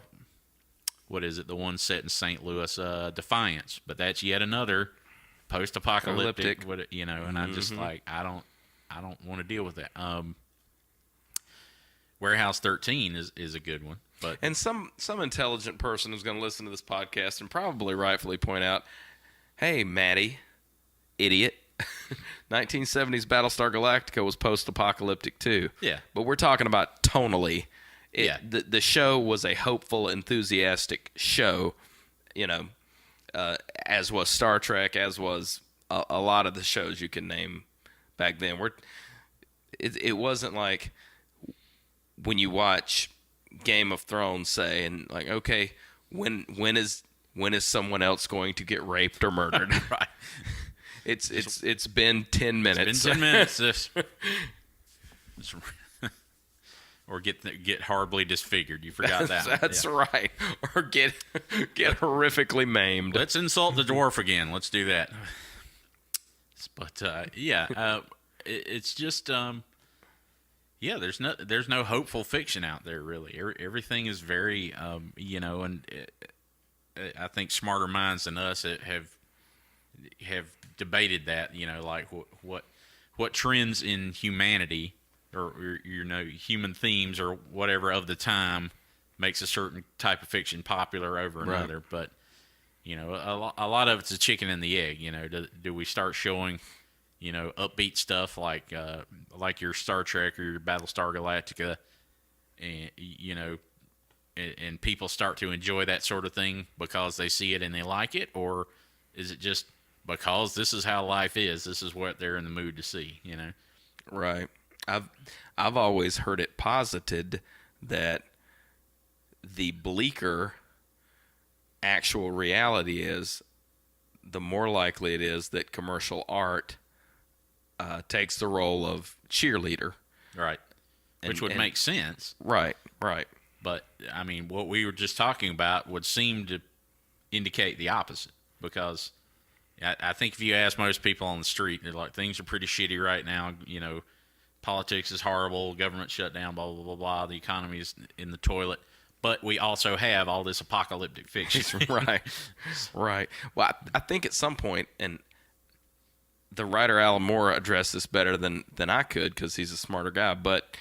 what is it? The one set in St. Louis, Defiance, but that's yet another post-apocalyptic. And I'm just like, I don't want to deal with that. Warehouse 13 is a good one, but and some intelligent person who's going to listen to this podcast and probably rightfully point out, hey, Maddie, idiot. 1970s Battlestar Galactica was post-apocalyptic too. Yeah. But we're talking about tonally. The show was a hopeful, enthusiastic show, as was Star Trek, as was a lot of the shows you can name back then. It wasn't like when you watch Game of Thrones, say, and like, okay, when is someone else going to get raped or murdered? Right. It's been 10 minutes. It's been 10 minutes. Or get horribly disfigured. You forgot that. That's right. Or get horrifically maimed. Let's insult the dwarf again. Let's do that. But it's just there's no hopeful fiction out there really. Everything is very and I think smarter minds than us have debated that, like what trends in humanity or human themes or whatever of the time makes a certain type of fiction popular over another. But a lot of it's a chicken and the egg. Do we start showing upbeat stuff like your Star Trek or your Battlestar Galactica, and and people start to enjoy that sort of thing because they see it and they like it, or is it just because this is how life is? This is what they're in the mood to see, Right. I've always heard it posited that the bleaker actual reality is, the more likely it is that commercial art takes the role of cheerleader. Right. Which would make sense. Right. But, I mean, what we were just talking about would seem to indicate the opposite. Because I think if you ask most people on the street, they're like, things are pretty shitty right now. You know, politics is horrible, government shut down, blah, blah, blah, blah. The economy is in the toilet. But we also have all this apocalyptic fiction. Right. Well, I think at some point, and the writer Alan Moore addressed this better than I could because he's a smarter guy, but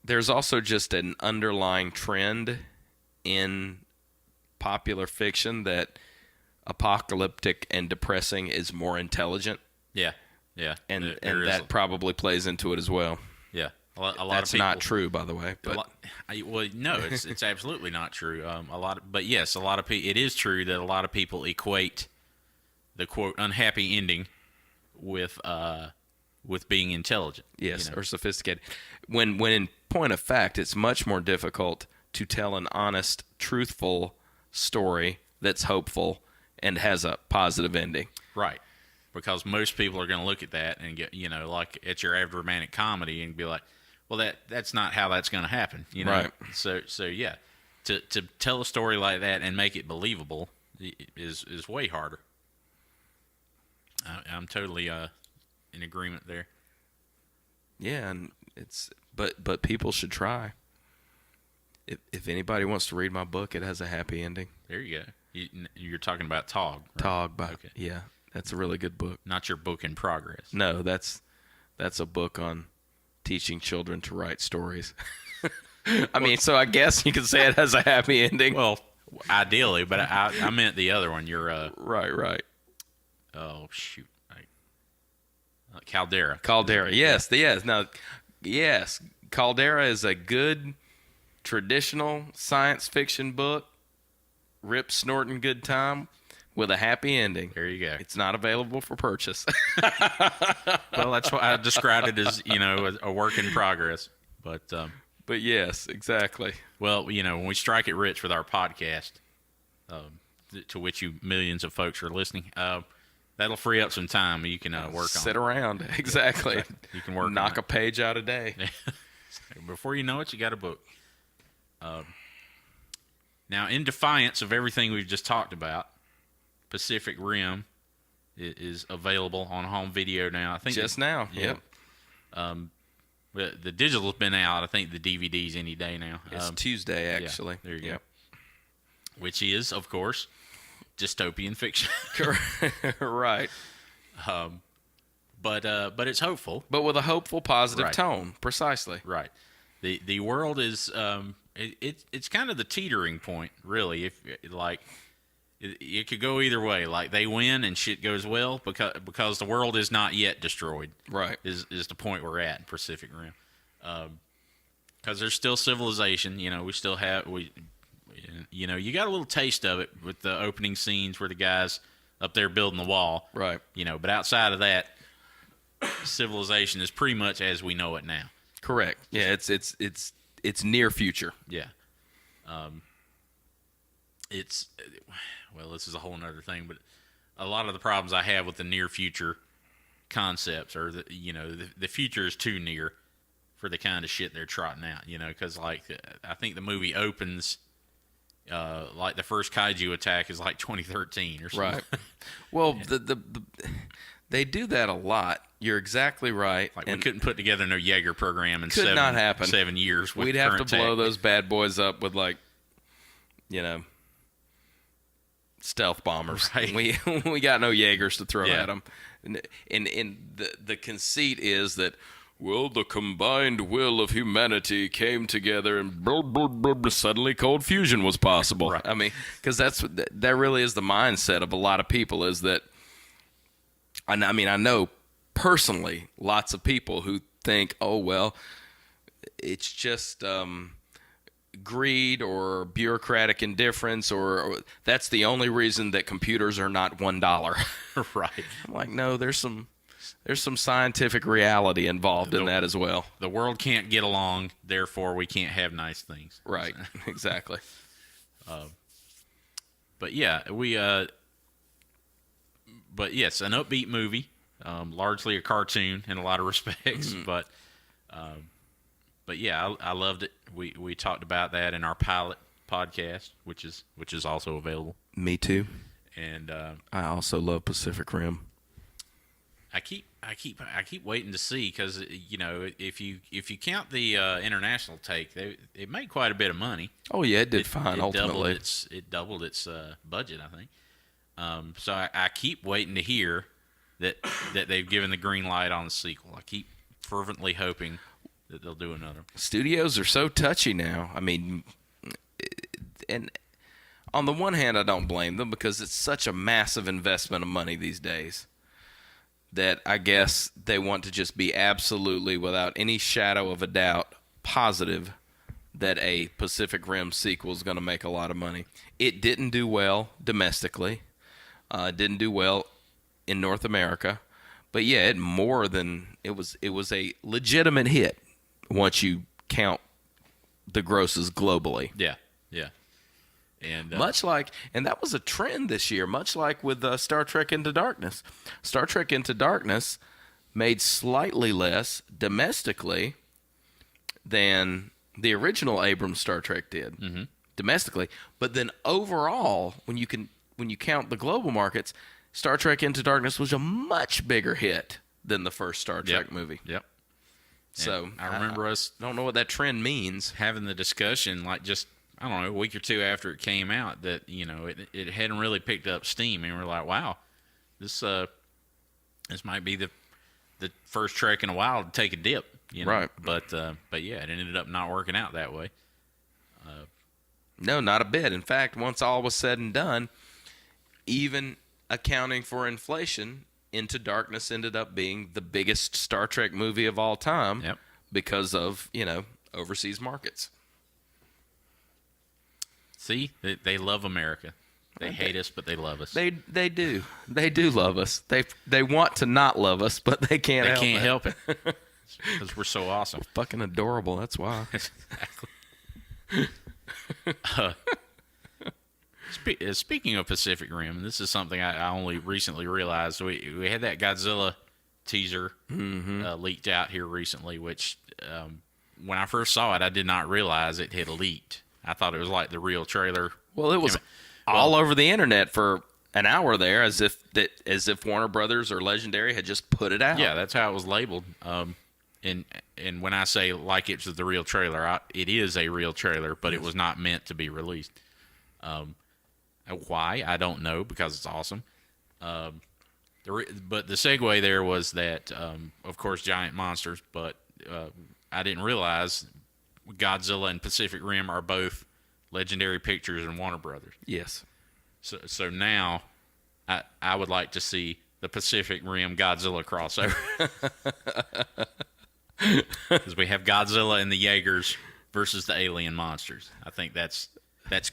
there's also just an underlying trend in popular fiction that apocalyptic and depressing is more intelligent. Yeah. And that probably plays into it as well. Yeah. A lot That's of people, not true, by the way. But well, no, it's absolutely not true. But yes, it is true that a lot of people equate the quote unhappy ending with being intelligent. Yes, or sophisticated. When in point of fact, it's much more difficult to tell an honest, truthful story that's hopeful and has a positive ending. Right. Because most people are going to look at that and get, like at your average romantic comedy and be like, well, that's not how that's going to happen, Right. So yeah, to tell a story like that and make it believable is way harder. I'm totally in agreement there. Yeah, and but people should try. If anybody wants to read my book, it has a happy ending. There you go. You're talking about Tog. Right? Tog, yeah, that's a really good book. Not your book in progress. No, that's a book on teaching children to write stories. I mean, so I guess you could say it has a happy ending. Well, ideally, but I meant the other one. You're right. Oh shoot, Caldera. Yes. Yes. Caldera is a good traditional science fiction book. Rip snorting good time with a happy ending. There you go. It's not available for purchase. Well, that's why I described it as, a work in progress. But yes, exactly. Well, when we strike it rich with our podcast, to which millions of folks are listening, that'll free up some time you can work on. Sit around. Exactly. You can work knock a page out a day. Before you know it, you got a book. Now, in defiance of everything we've just talked about, Pacific Rim is available on home video now. I think just now. Yep. The digital's been out. I think the DVD's any day now. It's Tuesday, actually. Yeah, there you go. Which is, of course, dystopian fiction. Right. But it's hopeful. But with a hopeful, positive tone. Precisely. Right. The world is it's kind of the teetering point, really. If it could go either way. Like they win and shit goes well because the world is not yet destroyed. Right. Is the point we're at in Pacific Rim. Because there's still civilization. We still have you got a little taste of it with the opening scenes where the guys up there building the wall. Right. But outside of that, civilization is pretty much as we know it now. Correct. Yeah, it's near future. Yeah. This is a whole nother thing, but a lot of the problems I have with the near future concepts are that the future is too near for the kind of shit they're trotting out. Because I think the movie opens like the first kaiju attack is like 2013 or something. Right. Well, they do that a lot. You're exactly right. Like we couldn't put together no Jaeger program in not happen. 7 years. We'd have to blow those bad boys up with stealth bombers. Right. We got no Jaegers to throw at them. And the conceit is that, well, the combined will of humanity came together and suddenly cold fusion was possible. Right. I mean, because that really is the mindset of a lot of people is that, I know personally lots of people who think, oh, well, it's just greed or bureaucratic indifference or that's the only reason that computers are not $1. Right. I'm like, no, there's some scientific reality involved in that as well. The world can't get along, therefore we can't have nice things. Right. Exactly. but yeah, but yes, an upbeat movie, largely a cartoon in a lot of respects, but yeah, I loved it. We talked about that in our pilot podcast, which is also available. Me too. And I also love Pacific Rim. I keep waiting to see, because if you count the international take, it made quite a bit of money. Oh yeah, it did fine. Ultimately, it doubled its budget, I think. So I keep waiting to hear that they've given the green light on the sequel. I keep fervently hoping that they'll do another. Studios are so touchy now. I mean, and on the one hand, I don't blame them, because it's such a massive investment of money these days that I guess they want to just be absolutely, without any shadow of a doubt, positive that a Pacific Rim sequel is going to make a lot of money. It didn't do well domestically. It didn't do well in North America. But yeah, it was a legitimate hit once you count the grosses globally. Yeah. And much like, and that was a trend this year, much like with Star Trek Into Darkness. Star Trek Into Darkness made slightly less domestically than the original Abrams Star Trek did domestically. But then overall, when you count the global markets, Star Trek Into Darkness was a much bigger hit than the first Star Trek movie. Yep. So I remember us don't know what that trend means. having the discussion, like, just, I don't know, a week or two after it came out, that it hadn't really picked up steam, and we're like, wow, this might be the first Trek in a while to take a dip, Right? But yeah, it ended up not working out that way. No, not a bit. In fact, once all was said and done, even accounting for inflation, Into Darkness ended up being the biggest Star Trek movie of all time. Yep. Because of overseas markets. See, they love America. They hate us, but they love us. They do. They do love us. They want to not love us, but they can't help it. Because we're so awesome. Fucking adorable. That's why. Speaking of Pacific Rim, this is something I only recently realized. We had that Godzilla teaser leaked out here recently, which when I first saw it, I did not realize it had leaked. I thought it was like the real trailer. Well, it was all over the internet for an hour there, as if Warner Brothers or Legendary had just put it out. Yeah, that's how it was labeled. And when I say like it's the real trailer, it is a real trailer, but it was not meant to be released. Why? I don't know, because it's awesome. But the segue there was that, of course, giant monsters, but I didn't realize Godzilla and Pacific Rim are both Legendary Pictures and Warner Brothers. Yes. So now I would like to see the Pacific Rim Godzilla crossover. Because we have Godzilla and the Jaegers versus the alien monsters. I think that's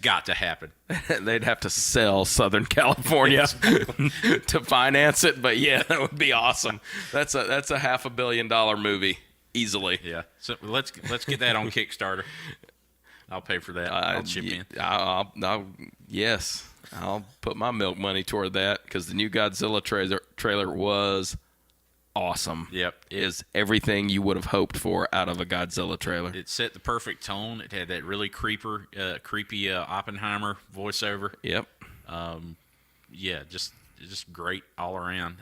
got to happen. They'd have to sell Southern California to finance it, but yeah, that would be awesome. That's a $500 million movie easily. Yeah. So let's get that on Kickstarter. I'll pay for that. I'll chip in. I'll put my milk money toward that, because the new Godzilla trailer was awesome. Yep. It is everything you would have hoped for out of a Godzilla trailer. It set the perfect tone. It had that really creepy Oppenheimer voiceover. Yep. Yeah, just great all around.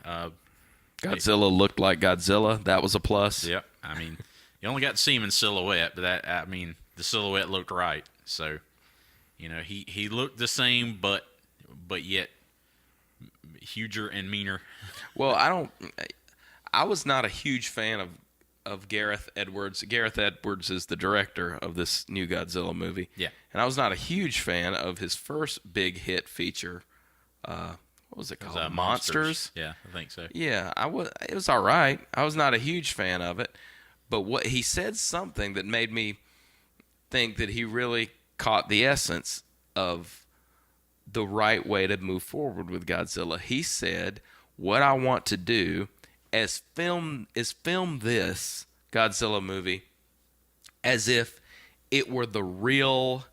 Godzilla looked like Godzilla. That was a plus. Yep. I mean, you only got to see him in silhouette, but the silhouette looked right. So, he looked the same, but yet huger and meaner. Well, I was not a huge fan of Gareth Edwards. Gareth Edwards is the director of this new Godzilla movie. Yeah. And I was not a huge fan of his first big hit feature. What was it called? Monsters? Yeah, I think so. Yeah, it was all right. I was not a huge fan of it. But what he said something that made me think that he really caught the essence of the right way to move forward with Godzilla. He said, what I want to do is film this Godzilla movie as if it were the real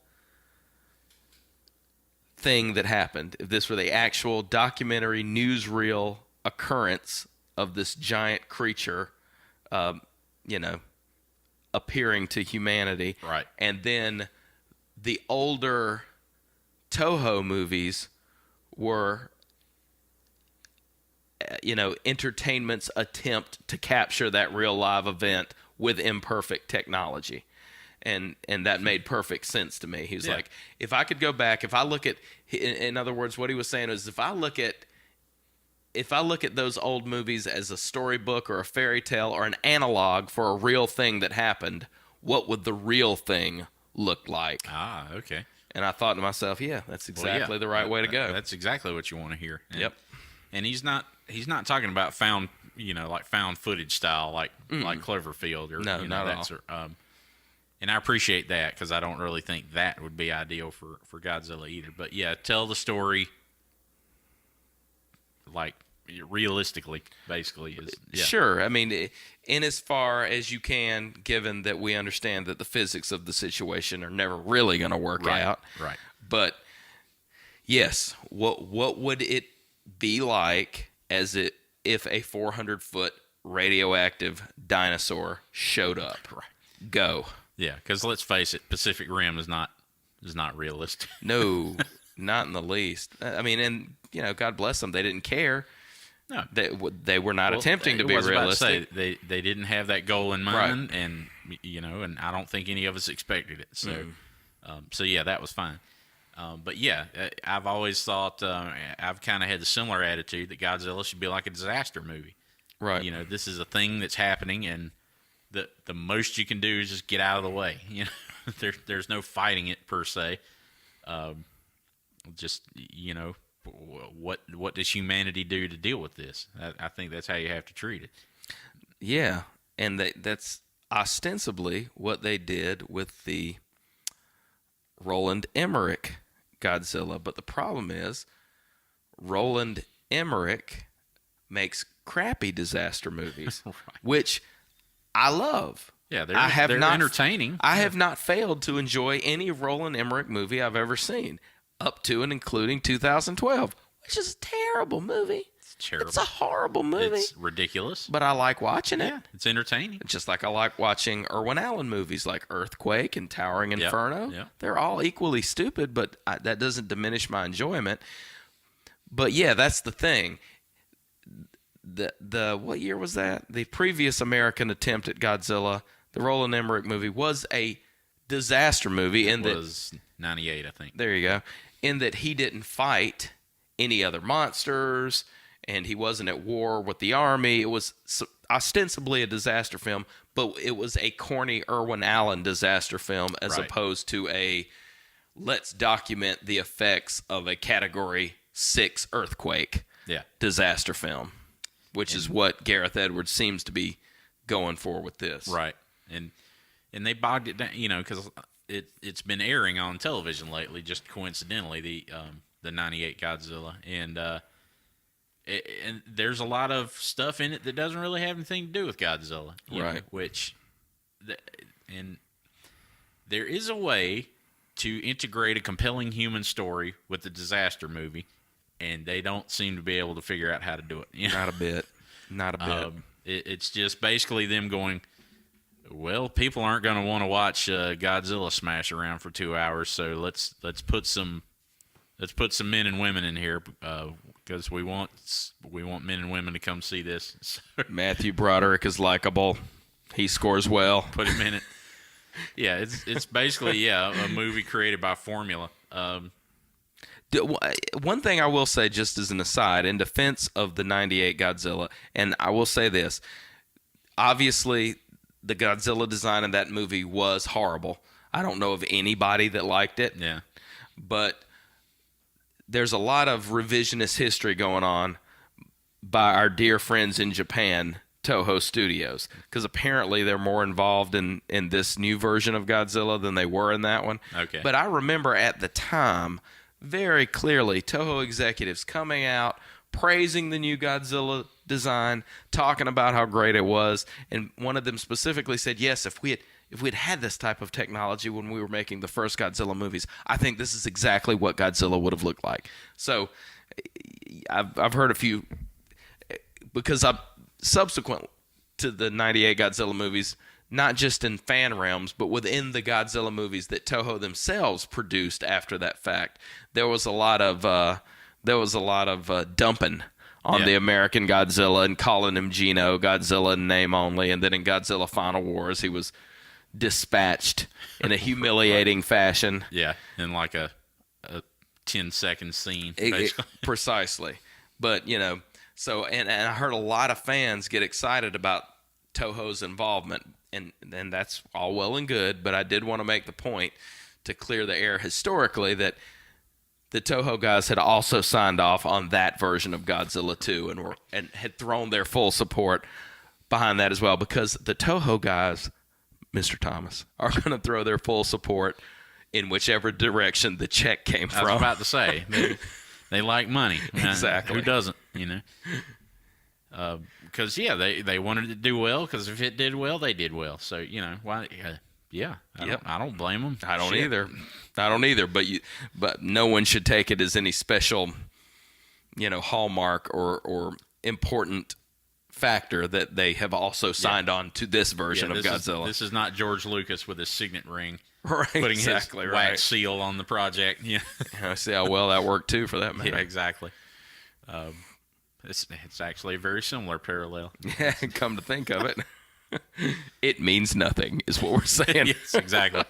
thing that happened, if this were the actual documentary newsreel occurrence of this giant creature, appearing to humanity, right? And then the older Toho movies were, entertainment's attempt to capture that real live event with imperfect technology. And that made perfect sense to me. He was like, if I could go back, if I look at, in other words, what he was saying is, if I look at those old movies as a storybook or a fairy tale or an analog for a real thing that happened, what would the real thing look like? Ah, okay. And I thought to myself, that's exactly the right way to go. That's exactly what you want to hear. And, yep. And he's not talking about found footage style like Cloverfield or not at all. And I appreciate that, because I don't really think that would be ideal for Godzilla either. But yeah, tell the story like realistically, basically. Is Sure. I mean, in as far as you can, given that we understand that the physics of the situation are never really going to work out. Right. But yes, what would it be like if a 400-foot radioactive dinosaur showed up? Right. Go. Yeah, because let's face it, Pacific Rim is not realistic. No, not in the least. I mean, and God bless them, they didn't care. No, they were not attempting to be realistic. They didn't have that goal in mind, right. And I don't think any of us expected it. So, that was fine. But yeah, I've always thought I've kind of had the similar attitude that Godzilla should be like a disaster movie. Right. This is a thing that's happening, and the most you can do is just get out of the way. There's no fighting it per se. What does humanity do to deal with this? I think that's how you have to treat it. Yeah, and that's ostensibly what they did with the Roland Emmerich Godzilla. But the problem is, Roland Emmerich makes crappy disaster movies, right. Which I love. Yeah, they're entertaining. I have not failed to enjoy any Roland Emmerich movie I've ever seen, up to and including 2012, which is a terrible movie. It's terrible. It's a horrible movie. It's ridiculous. But I like watching it. Yeah, it's entertaining. Just like I like watching Irwin Allen movies like Earthquake and Towering Inferno. Yep. They're all equally stupid, but that doesn't diminish my enjoyment. But yeah, that's the thing. The what year was that? The previous American attempt at Godzilla, the Roland Emmerich movie, was a disaster movie. It was 98, I think. There you go. In that he didn't fight any other monsters, and he wasn't at war with the army. It was ostensibly a disaster film, but it was a corny Irwin Allen disaster film as opposed to a let's document the effects of a Category 6 earthquake disaster film. Which is what Gareth Edwards seems to be going for with this. Right. And they bogged it down, because it's been airing on television lately, just coincidentally, the 98 Godzilla. And there's a lot of stuff in it that doesn't really have anything to do with Godzilla. Right. And there is a way to integrate a compelling human story with the disaster movie, and they don't seem to be able to figure out how to do it. Not a bit. Not a bit. It's just basically them going, well, people aren't going to want to watch Godzilla smash around for 2 hours, so let's put some men and women in here because we want men and women to come see this. Matthew Broderick is likable. He scores well. Put him in it. Yeah, it's basically a movie created by formula. One thing I will say, just as an aside, in defense of the 98 Godzilla, and I will say this, obviously the Godzilla design in that movie was horrible. I don't know of anybody that liked it. Yeah. But there's a lot of revisionist history going on by our dear friends in Japan, Toho Studios, because apparently they're more involved in this new version of Godzilla than they were in that one. Okay. But I remember at the time very clearly Toho executives coming out praising the new Godzilla design, talking about how great it was, and one of them specifically said, yes, if we had if we'd had this type of technology when we were making the first Godzilla movies, I think this is exactly what Godzilla would have looked like. So I've heard a few, because I'm subsequent to the 98 Godzilla movies, not just in fan realms, but within the Godzilla movies that Toho themselves produced after that fact, there was a lot of dumping on the American Godzilla and calling him Gino, Godzilla in name only, and then in Godzilla Final Wars he was dispatched in a humiliating fashion. Yeah, in like a 10-second scene. Precisely. But, so, and I heard a lot of fans get excited about Toho's involvement, and that's all well and good, but I did want to make the point to clear the air historically that the Toho guys had also signed off on that version of Godzilla 2 and had thrown their full support behind that as well, because the Toho guys, Mr. Thomas, are going to throw their full support in whichever direction the check came from. I was about to say, they like money. Exactly. Who doesn't, Because, they wanted to do well, because if it did well, they did well. So, why... I don't blame them. I don't either. But no one should take it as any special, hallmark or important factor that they have also signed on to this version of Godzilla. This is not George Lucas with his signet ring, right? Putting his wax seal on the project. Yeah, I see how well that worked too, for that matter. Yeah, exactly. It's actually a very similar parallel. Yeah, come to think of it. It means nothing, is what we're saying. Yes, exactly.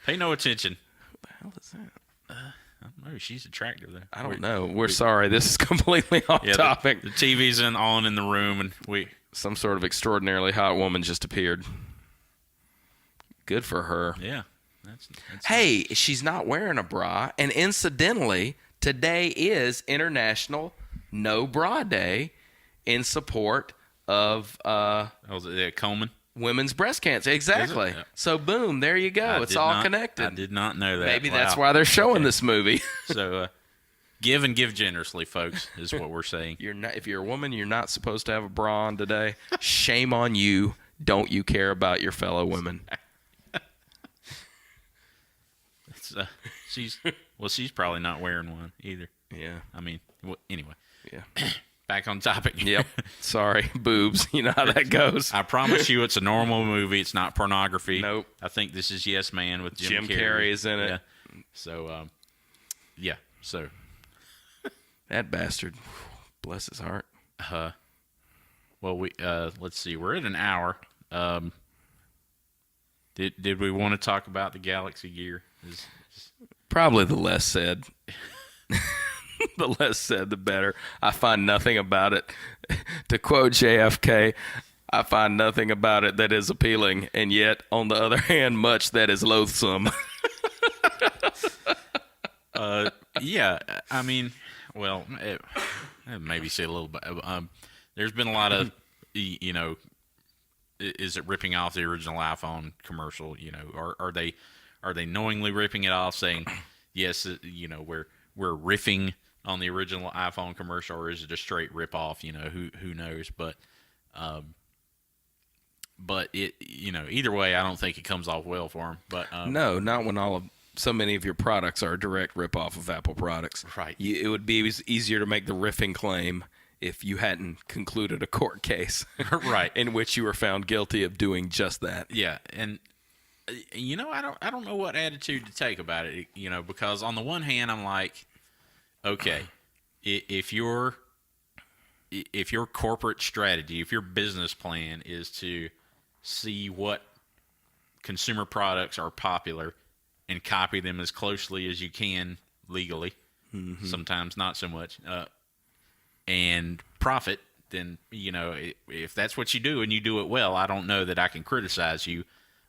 Pay no attention. What the hell is that? I don't know. She's attractive, though. I don't know. We're sorry. This is completely off topic. The TV's on in the room, and some sort of extraordinarily hot woman just appeared. Good for her. Yeah. Hey, she's not wearing a bra, and incidentally, today is International No Bra Day in support of Coleman? Women's breast cancer. Exactly. Yeah. So boom, there you go. It's all connected. I did not know that. Maybe that's why they're showing this movie. So give and give generously, folks, is what we're saying. If you're a woman, you're not supposed to have a bra on today. Shame on you. Don't you care about your fellow women? She's probably not wearing one either. Yeah. I mean, anyway. Yeah. Back on topic. Yep. Sorry, boobs. You know how that goes. I promise you, it's a normal movie. It's not pornography. Nope. I think this is Yes Man with Jim Carrey is in it. Yeah. So, So that bastard. Bless his heart. Well, let's see. We're at an hour. Did we want to talk about the Galaxy gear? Probably the less said. The less said, the better. I find nothing about it. To quote JFK, I find nothing about it that is appealing, and yet, on the other hand, much that is loathsome. Yeah, I mean, well, maybe say a little bit. There's been a lot of, is it ripping off the original iPhone commercial? Are they knowingly ripping it off, saying, yes, we're riffing on the original iPhone commercial, or is it a straight rip off? Who knows? But it, either way, I don't think it comes off well for them. But no, not when so many of your products are a direct rip off of Apple products. Right. It would be easier to make the riffing claim if you hadn't concluded a court case, right, in which you were found guilty of doing just that. Yeah, and I don't know what attitude to take about it. Because on the one hand, I'm like, okay, if your corporate strategy, if your business plan is to see what consumer products are popular and copy them as closely as you can legally, sometimes not so much, and profit, then, if that's what you do and you do it well, I don't know that I can criticize you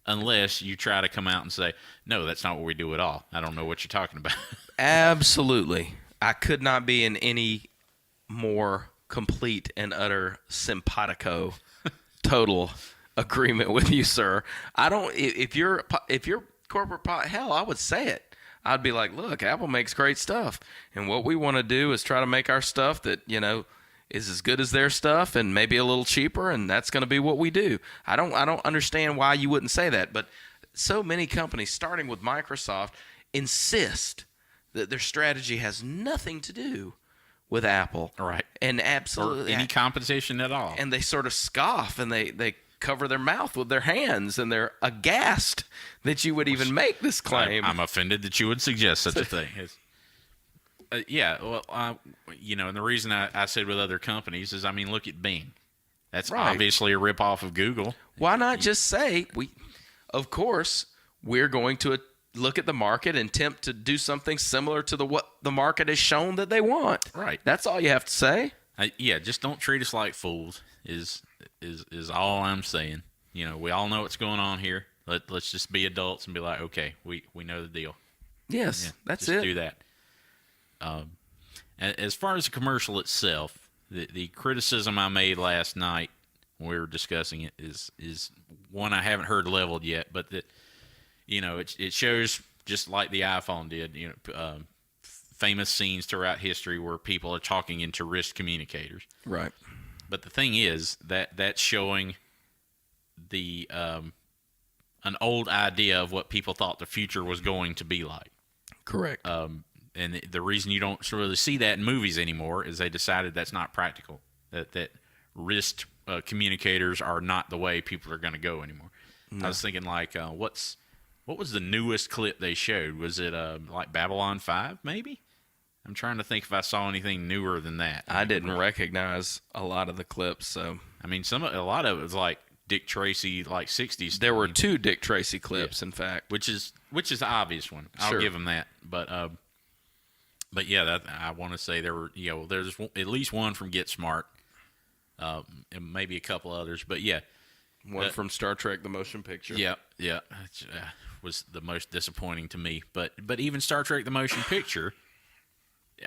unless you try to come out and say, no, that's not what we do at all. I don't know what you're talking about. Absolutely. I could not be in any more complete and utter simpatico total agreement with you, sir. If you're corporate hell, I would say it. I'd be like, look, Apple makes great stuff, and what we want to do is try to make our stuff that, is as good as their stuff and maybe a little cheaper, and that's going to be what we do. I don't understand why you wouldn't say that, but so many companies, starting with Microsoft, insist that their strategy has nothing to do with Apple. Right. And absolutely or any competition at all. And they sort of scoff, and they cover their mouth with their hands, and they're aghast that you would even make this claim. I'm offended that you would suggest such a thing. Yeah, well, and the reason I said with other companies is, I mean, look at Bing. That's obviously a ripoff of Google. Why not just say, of course, we're going to look at the market and attempt to do something similar to what the market has shown that they want. Right. That's all you have to say. Just don't treat us like fools is all I'm saying. We all know what's going on here. Let's just be adults and be like, okay, we know the deal. Yes, that's just it. Do that. As far as the commercial itself, the criticism I made last night when we were discussing it is one I haven't heard leveled yet, but that it shows, just like the iPhone did, famous scenes throughout history where people are talking into wrist communicators. Right. But the thing is that's showing the an old idea of what people thought the future was going to be like. Correct. And the reason you don't really see that in movies anymore is they decided that's not practical. That wrist communicators are not the way people are going to go anymore. No. I was thinking what was the newest clip they showed? Was it like Babylon 5 maybe? I'm trying to think if I saw anything newer than that. I didn't recognize a lot of the clips, so I mean, a lot of it was like Dick Tracy, like 60s. There were 2 Dick Tracy clips, in fact, which is the obvious one. I'll give them that. But yeah, that I want to say there were there's at least one from Get Smart, and maybe a couple others. But yeah, one from Star Trek: The Motion Picture. Yeah, was the most disappointing to me. But even Star Trek: The Motion Picture.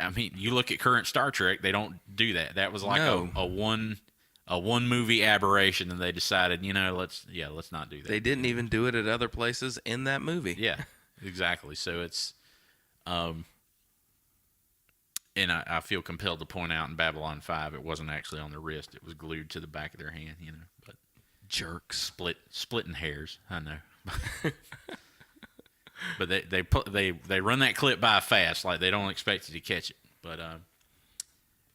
I mean, you look at current Star Trek; they don't do that. That was like a one movie aberration, and they decided, let's not do that. They didn't even do it at other places in that movie. Yeah, exactly. So it's, and I feel compelled to point out in Babylon 5, it wasn't actually on their wrist; it was glued to the back of their hand. But jerks, splitting hairs. I know. But they run that clip by fast, like they don't expect you to catch it.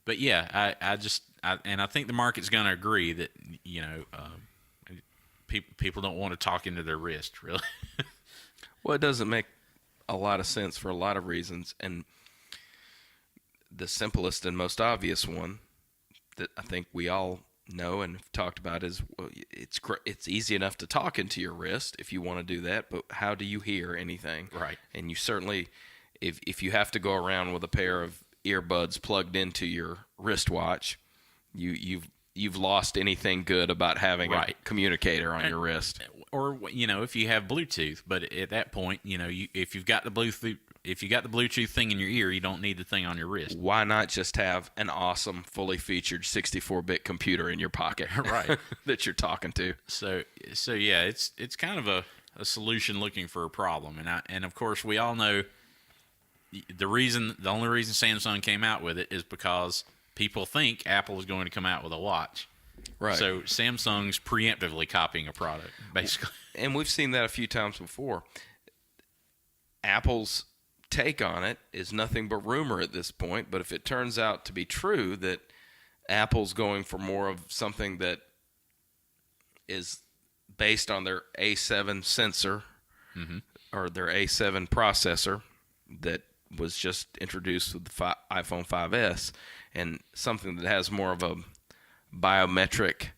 But yeah, I think the market's going to agree that people don't want to talk into their wrist, really. Well, it doesn't make a lot of sense for a lot of reasons, and the simplest and most obvious one that I think we all know and have talked about is, well, it's easy enough to talk into your wrist if you want to do that, but how do you hear anything? Right. And you certainly, if you have to go around with a pair of earbuds plugged into your wristwatch, you've lost anything good about having a communicator on your wrist. Or if you have Bluetooth, but at that point, if you've got the Bluetooth thing in your ear, you don't need the thing on your wrist. Why not just have an awesome, fully featured 64-bit computer in your pocket, right? that you're talking to. So yeah, it's kind of a solution looking for a problem, and of course we all know the only reason Samsung came out with it is because people think Apple was going to come out with a watch. Right. So Samsung's preemptively copying a product, basically. And we've seen that a few times before. Apple's take on it is nothing but rumor at this point, but if it turns out to be true that Apple's going for more of something that is based on their A7 sensor, or their A7 processor that was just introduced with the iPhone 5S, and something that has more of a biometric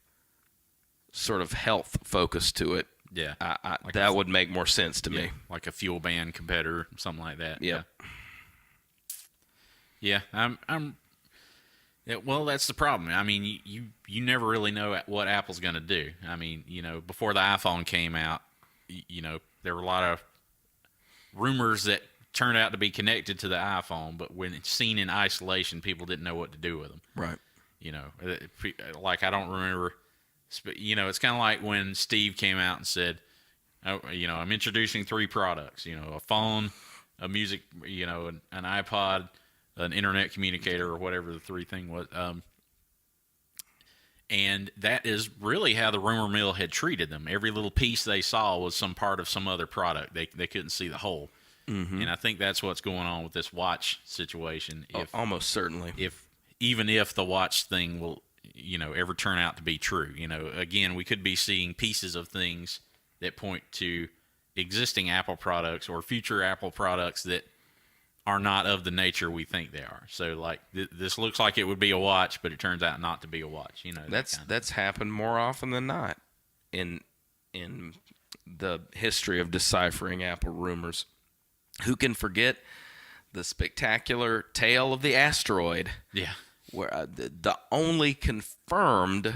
sort of health focus to it, yeah, that would make more sense to me. Like a fuel band competitor, something like that. Yeah. Yeah, well, that's the problem. I mean, you never really know what Apple's going to do. I mean, before the iPhone came out, there were a lot of rumors that turned out to be connected to the iPhone, but when it's seen in isolation, people didn't know what to do with them. Right. Like I don't remember. It's kind of like when Steve came out and said, I'm introducing 3 products, a phone, a music, an iPod, an internet communicator, or whatever the 3 thing was. And that is really how the rumor mill had treated them. Every little piece they saw was some part of some other product. They couldn't see the whole. Mm-hmm. And I think that's what's going on with this watch situation. Almost certainly. Even if the watch thing will, ever turn out to be true. Again, we could be seeing pieces of things that point to existing Apple products or future Apple products that are not of the nature we think they are. So, like, this looks like it would be a watch, but it turns out not to be a watch. That's happened more often than not in the history of deciphering Apple rumors. Who can forget the spectacular tale of the asteroid? Yeah, where the only confirmed,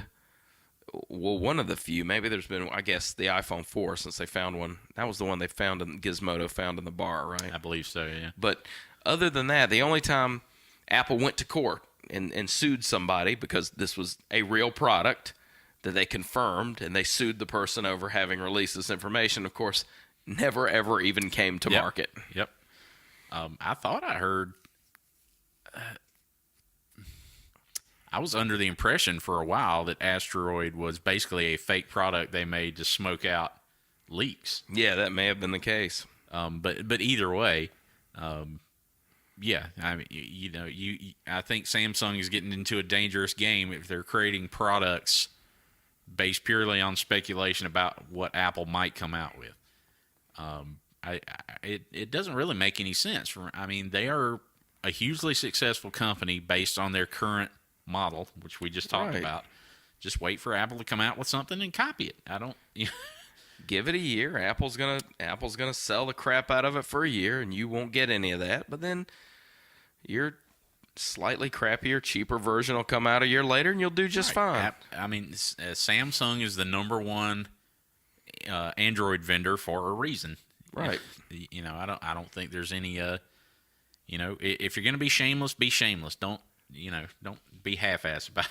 well, one of the few, maybe there's been, I guess, the iPhone 4, since they found one. That was the one they found in Gizmodo, found in the bar, right? I believe so, yeah. But other than that, the only time Apple went to court and sued somebody, because this was a real product that they confirmed, and they sued the person over having released this information, of course, never, ever even came to market. Yep. I thought I heard... I was under the impression for a while that Asteroid was basically a fake product they made to smoke out leaks. Yeah, that may have been the case. But either way, yeah, I mean, I think Samsung is getting into a dangerous game if they're creating products based purely on speculation about what Apple might come out with. It doesn't really make any sense. I mean, they are a hugely successful company based on their current model, which we just talked about. Just wait for Apple to come out with something and copy it. Give it a year. Apple's gonna sell the crap out of it for a year, and you won't get any of that. But then your slightly crappier, cheaper version will come out a year later, and you'll do just fine. I mean, Samsung is the number one Android vendor for a reason. Right. I don't think there's any. If you're gonna be shameless, be shameless. Don't be half-assed about it.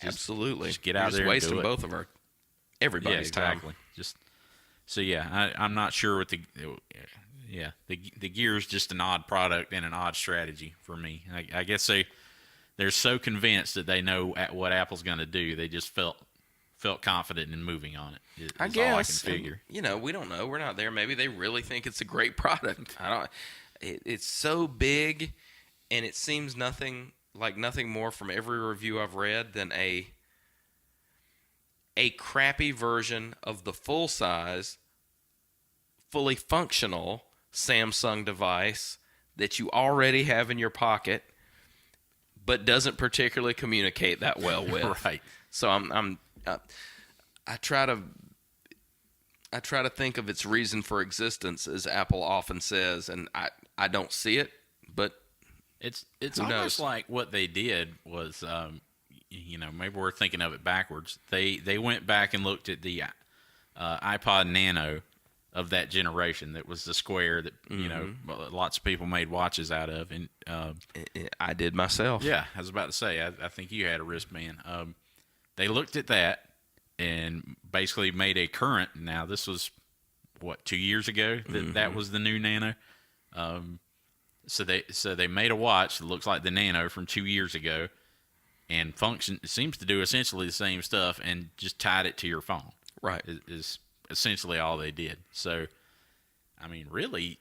Absolutely. Just get out there and wasting do it. both of everybody's time. Just so I'm not sure what the Gear is just an odd product and an odd strategy for me. I guess they're so convinced that they know what Apple's going to do. They just felt confident in moving on it. I guess. All I can figure. We don't know. We're not there. Maybe they really think it's a great product. It's so big, and it seems nothing more from every review I've read than a crappy version of the full-size, fully functional Samsung device that you already have in your pocket, but doesn't particularly communicate that well with. Right. So I try to think of its reason for existence, as Apple often says, and I don't see it, but it's almost like what they did was, maybe we're thinking of it backwards. They went back and looked at the iPod Nano of that generation. That was the square that lots of people made watches out of, and I did myself. Yeah, I was about to say. I think you had a wristband. They looked at that and basically made a current. Now this was 2 years ago that was the new Nano. So they made a watch that looks like the Nano from 2 years ago, and it seems to do essentially the same stuff, and just tied it to your phone. Right. Is essentially all they did. So, I mean, really,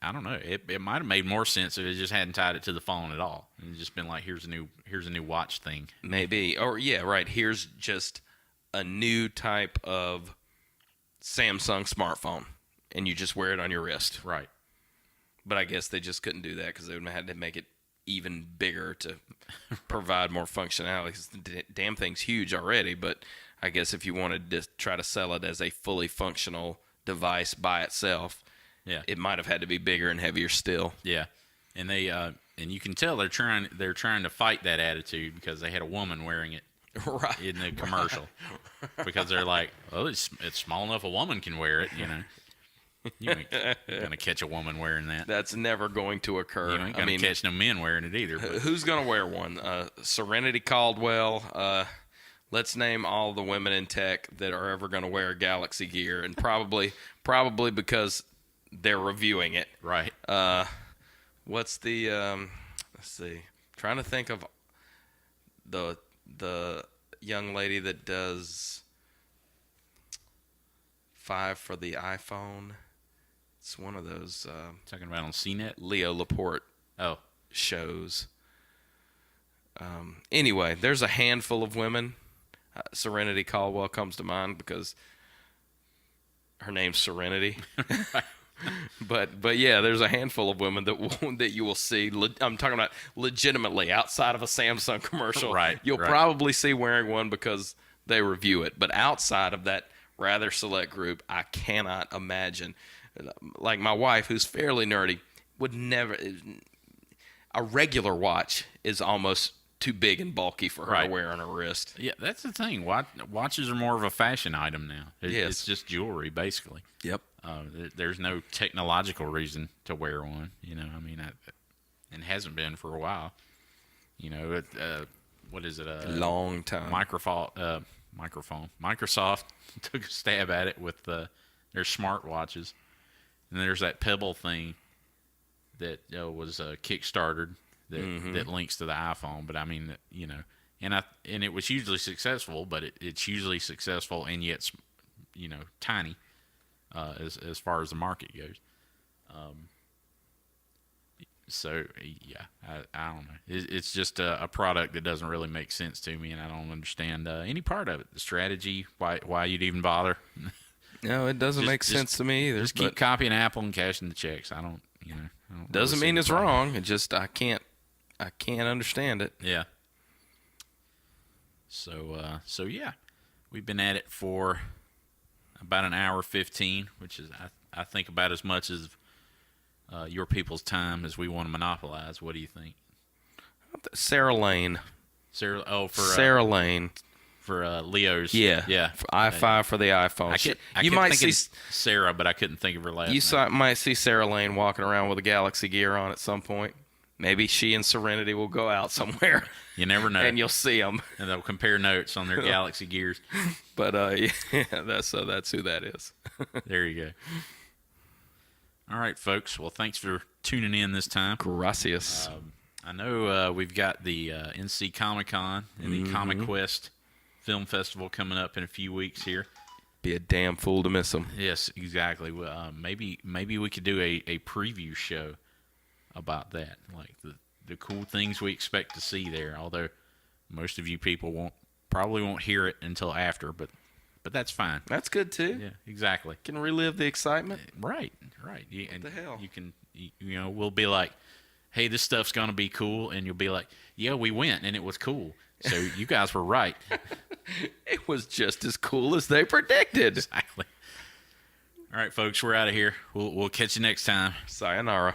I don't know. It might have made more sense if it just hadn't tied it to the phone at all, and just been like, here's a new watch thing. Maybe. Or yeah, right. Here's just a new type of Samsung smartphone, and you just wear it on your wrist. Right. But I guess they just couldn't do that because they would have had to make it even bigger to provide more functionality. 'Cause the damn thing's huge already, but I guess if you wanted to try to sell it as a fully functional device by itself, it might have had to be bigger and heavier still. Yeah, and they and you can tell they're trying to fight that attitude, because they had a woman wearing it in the commercial, because they're like, well, it's small enough a woman can wear it, You ain't gonna catch a woman wearing that. That's never going to occur. You ain't gonna catch no men wearing it either. But. Who's gonna wear one? Serenity Caldwell. Let's name all the women in tech that are ever gonna wear Galaxy Gear, and probably because they're reviewing it. Right. What's the? Let's see. Trying to think of the young lady that does 5 for the iPhone. It's one of those Talking about on CNET? Leo Laporte Oh. shows. Anyway, there's a handful of women. Serenity Caldwell comes to mind because her name's Serenity. But yeah, there's a handful of women that you will see. I'm talking about legitimately outside of a Samsung commercial. Right. You'll probably see wearing one because they review it. But outside of that rather select group, I cannot imagine. Like my wife, who's fairly nerdy, would never. A regular watch is almost too big and bulky for her to wear on her wrist. Yeah, that's the thing. Watches are more of a fashion item now. Yes. It's just jewelry, basically. Yep. There's no technological reason to wear one. I mean, and hasn't been for a while. What is it? Long time. Microsoft took a stab at it with their smartwatches, and there's that Pebble thing that was kickstarted that links to the iPhone. But I mean, and it was hugely successful, but it's hugely successful and yet tiny as far as the market goes. So yeah, I don't know. It's just a product that doesn't really make sense to me, and I don't understand any part of it. The strategy, why you'd even bother. No, it doesn't make sense to me either. Just keep copying Apple and cashing the checks. I don't doesn't mean it's wrong. It just I can't understand it. Yeah. So yeah, we've been at it for about an hour 15, which is I think about as much as your people's time as we want to monopolize. What do you think? Sarah Lane. Sarah Lane. For Leo's. Yeah. i5 for the iPhone. You might see Sarah, but I couldn't think of her last name. Might see Sarah Lane walking around with a Galaxy Gear on at some point. Maybe she and Serenity will go out somewhere. You never know. And you'll see them. And they'll compare notes on their Galaxy Gears. But yeah, that's who that is. There you go. All right, folks. Well, thanks for tuning in this time. Gracias. I know we've got the NC Comiccon and the ComiQuest Film Festival coming up in a few weeks here. Be a damn fool to miss them. Yes, exactly. Maybe we could do a preview show about that, like the cool things we expect to see there. Although most of you people probably won't hear it until after, but that's fine. That's good too. Yeah, exactly. Can relive the excitement. Right. What the hell? You can, we'll be like, hey, this stuff's gonna be cool, and you'll be like, yeah, we went and it was cool. So you guys were right. It was just as cool as they predicted. Exactly. All right, folks, we're out of here. We'll catch you next time. Sayonara.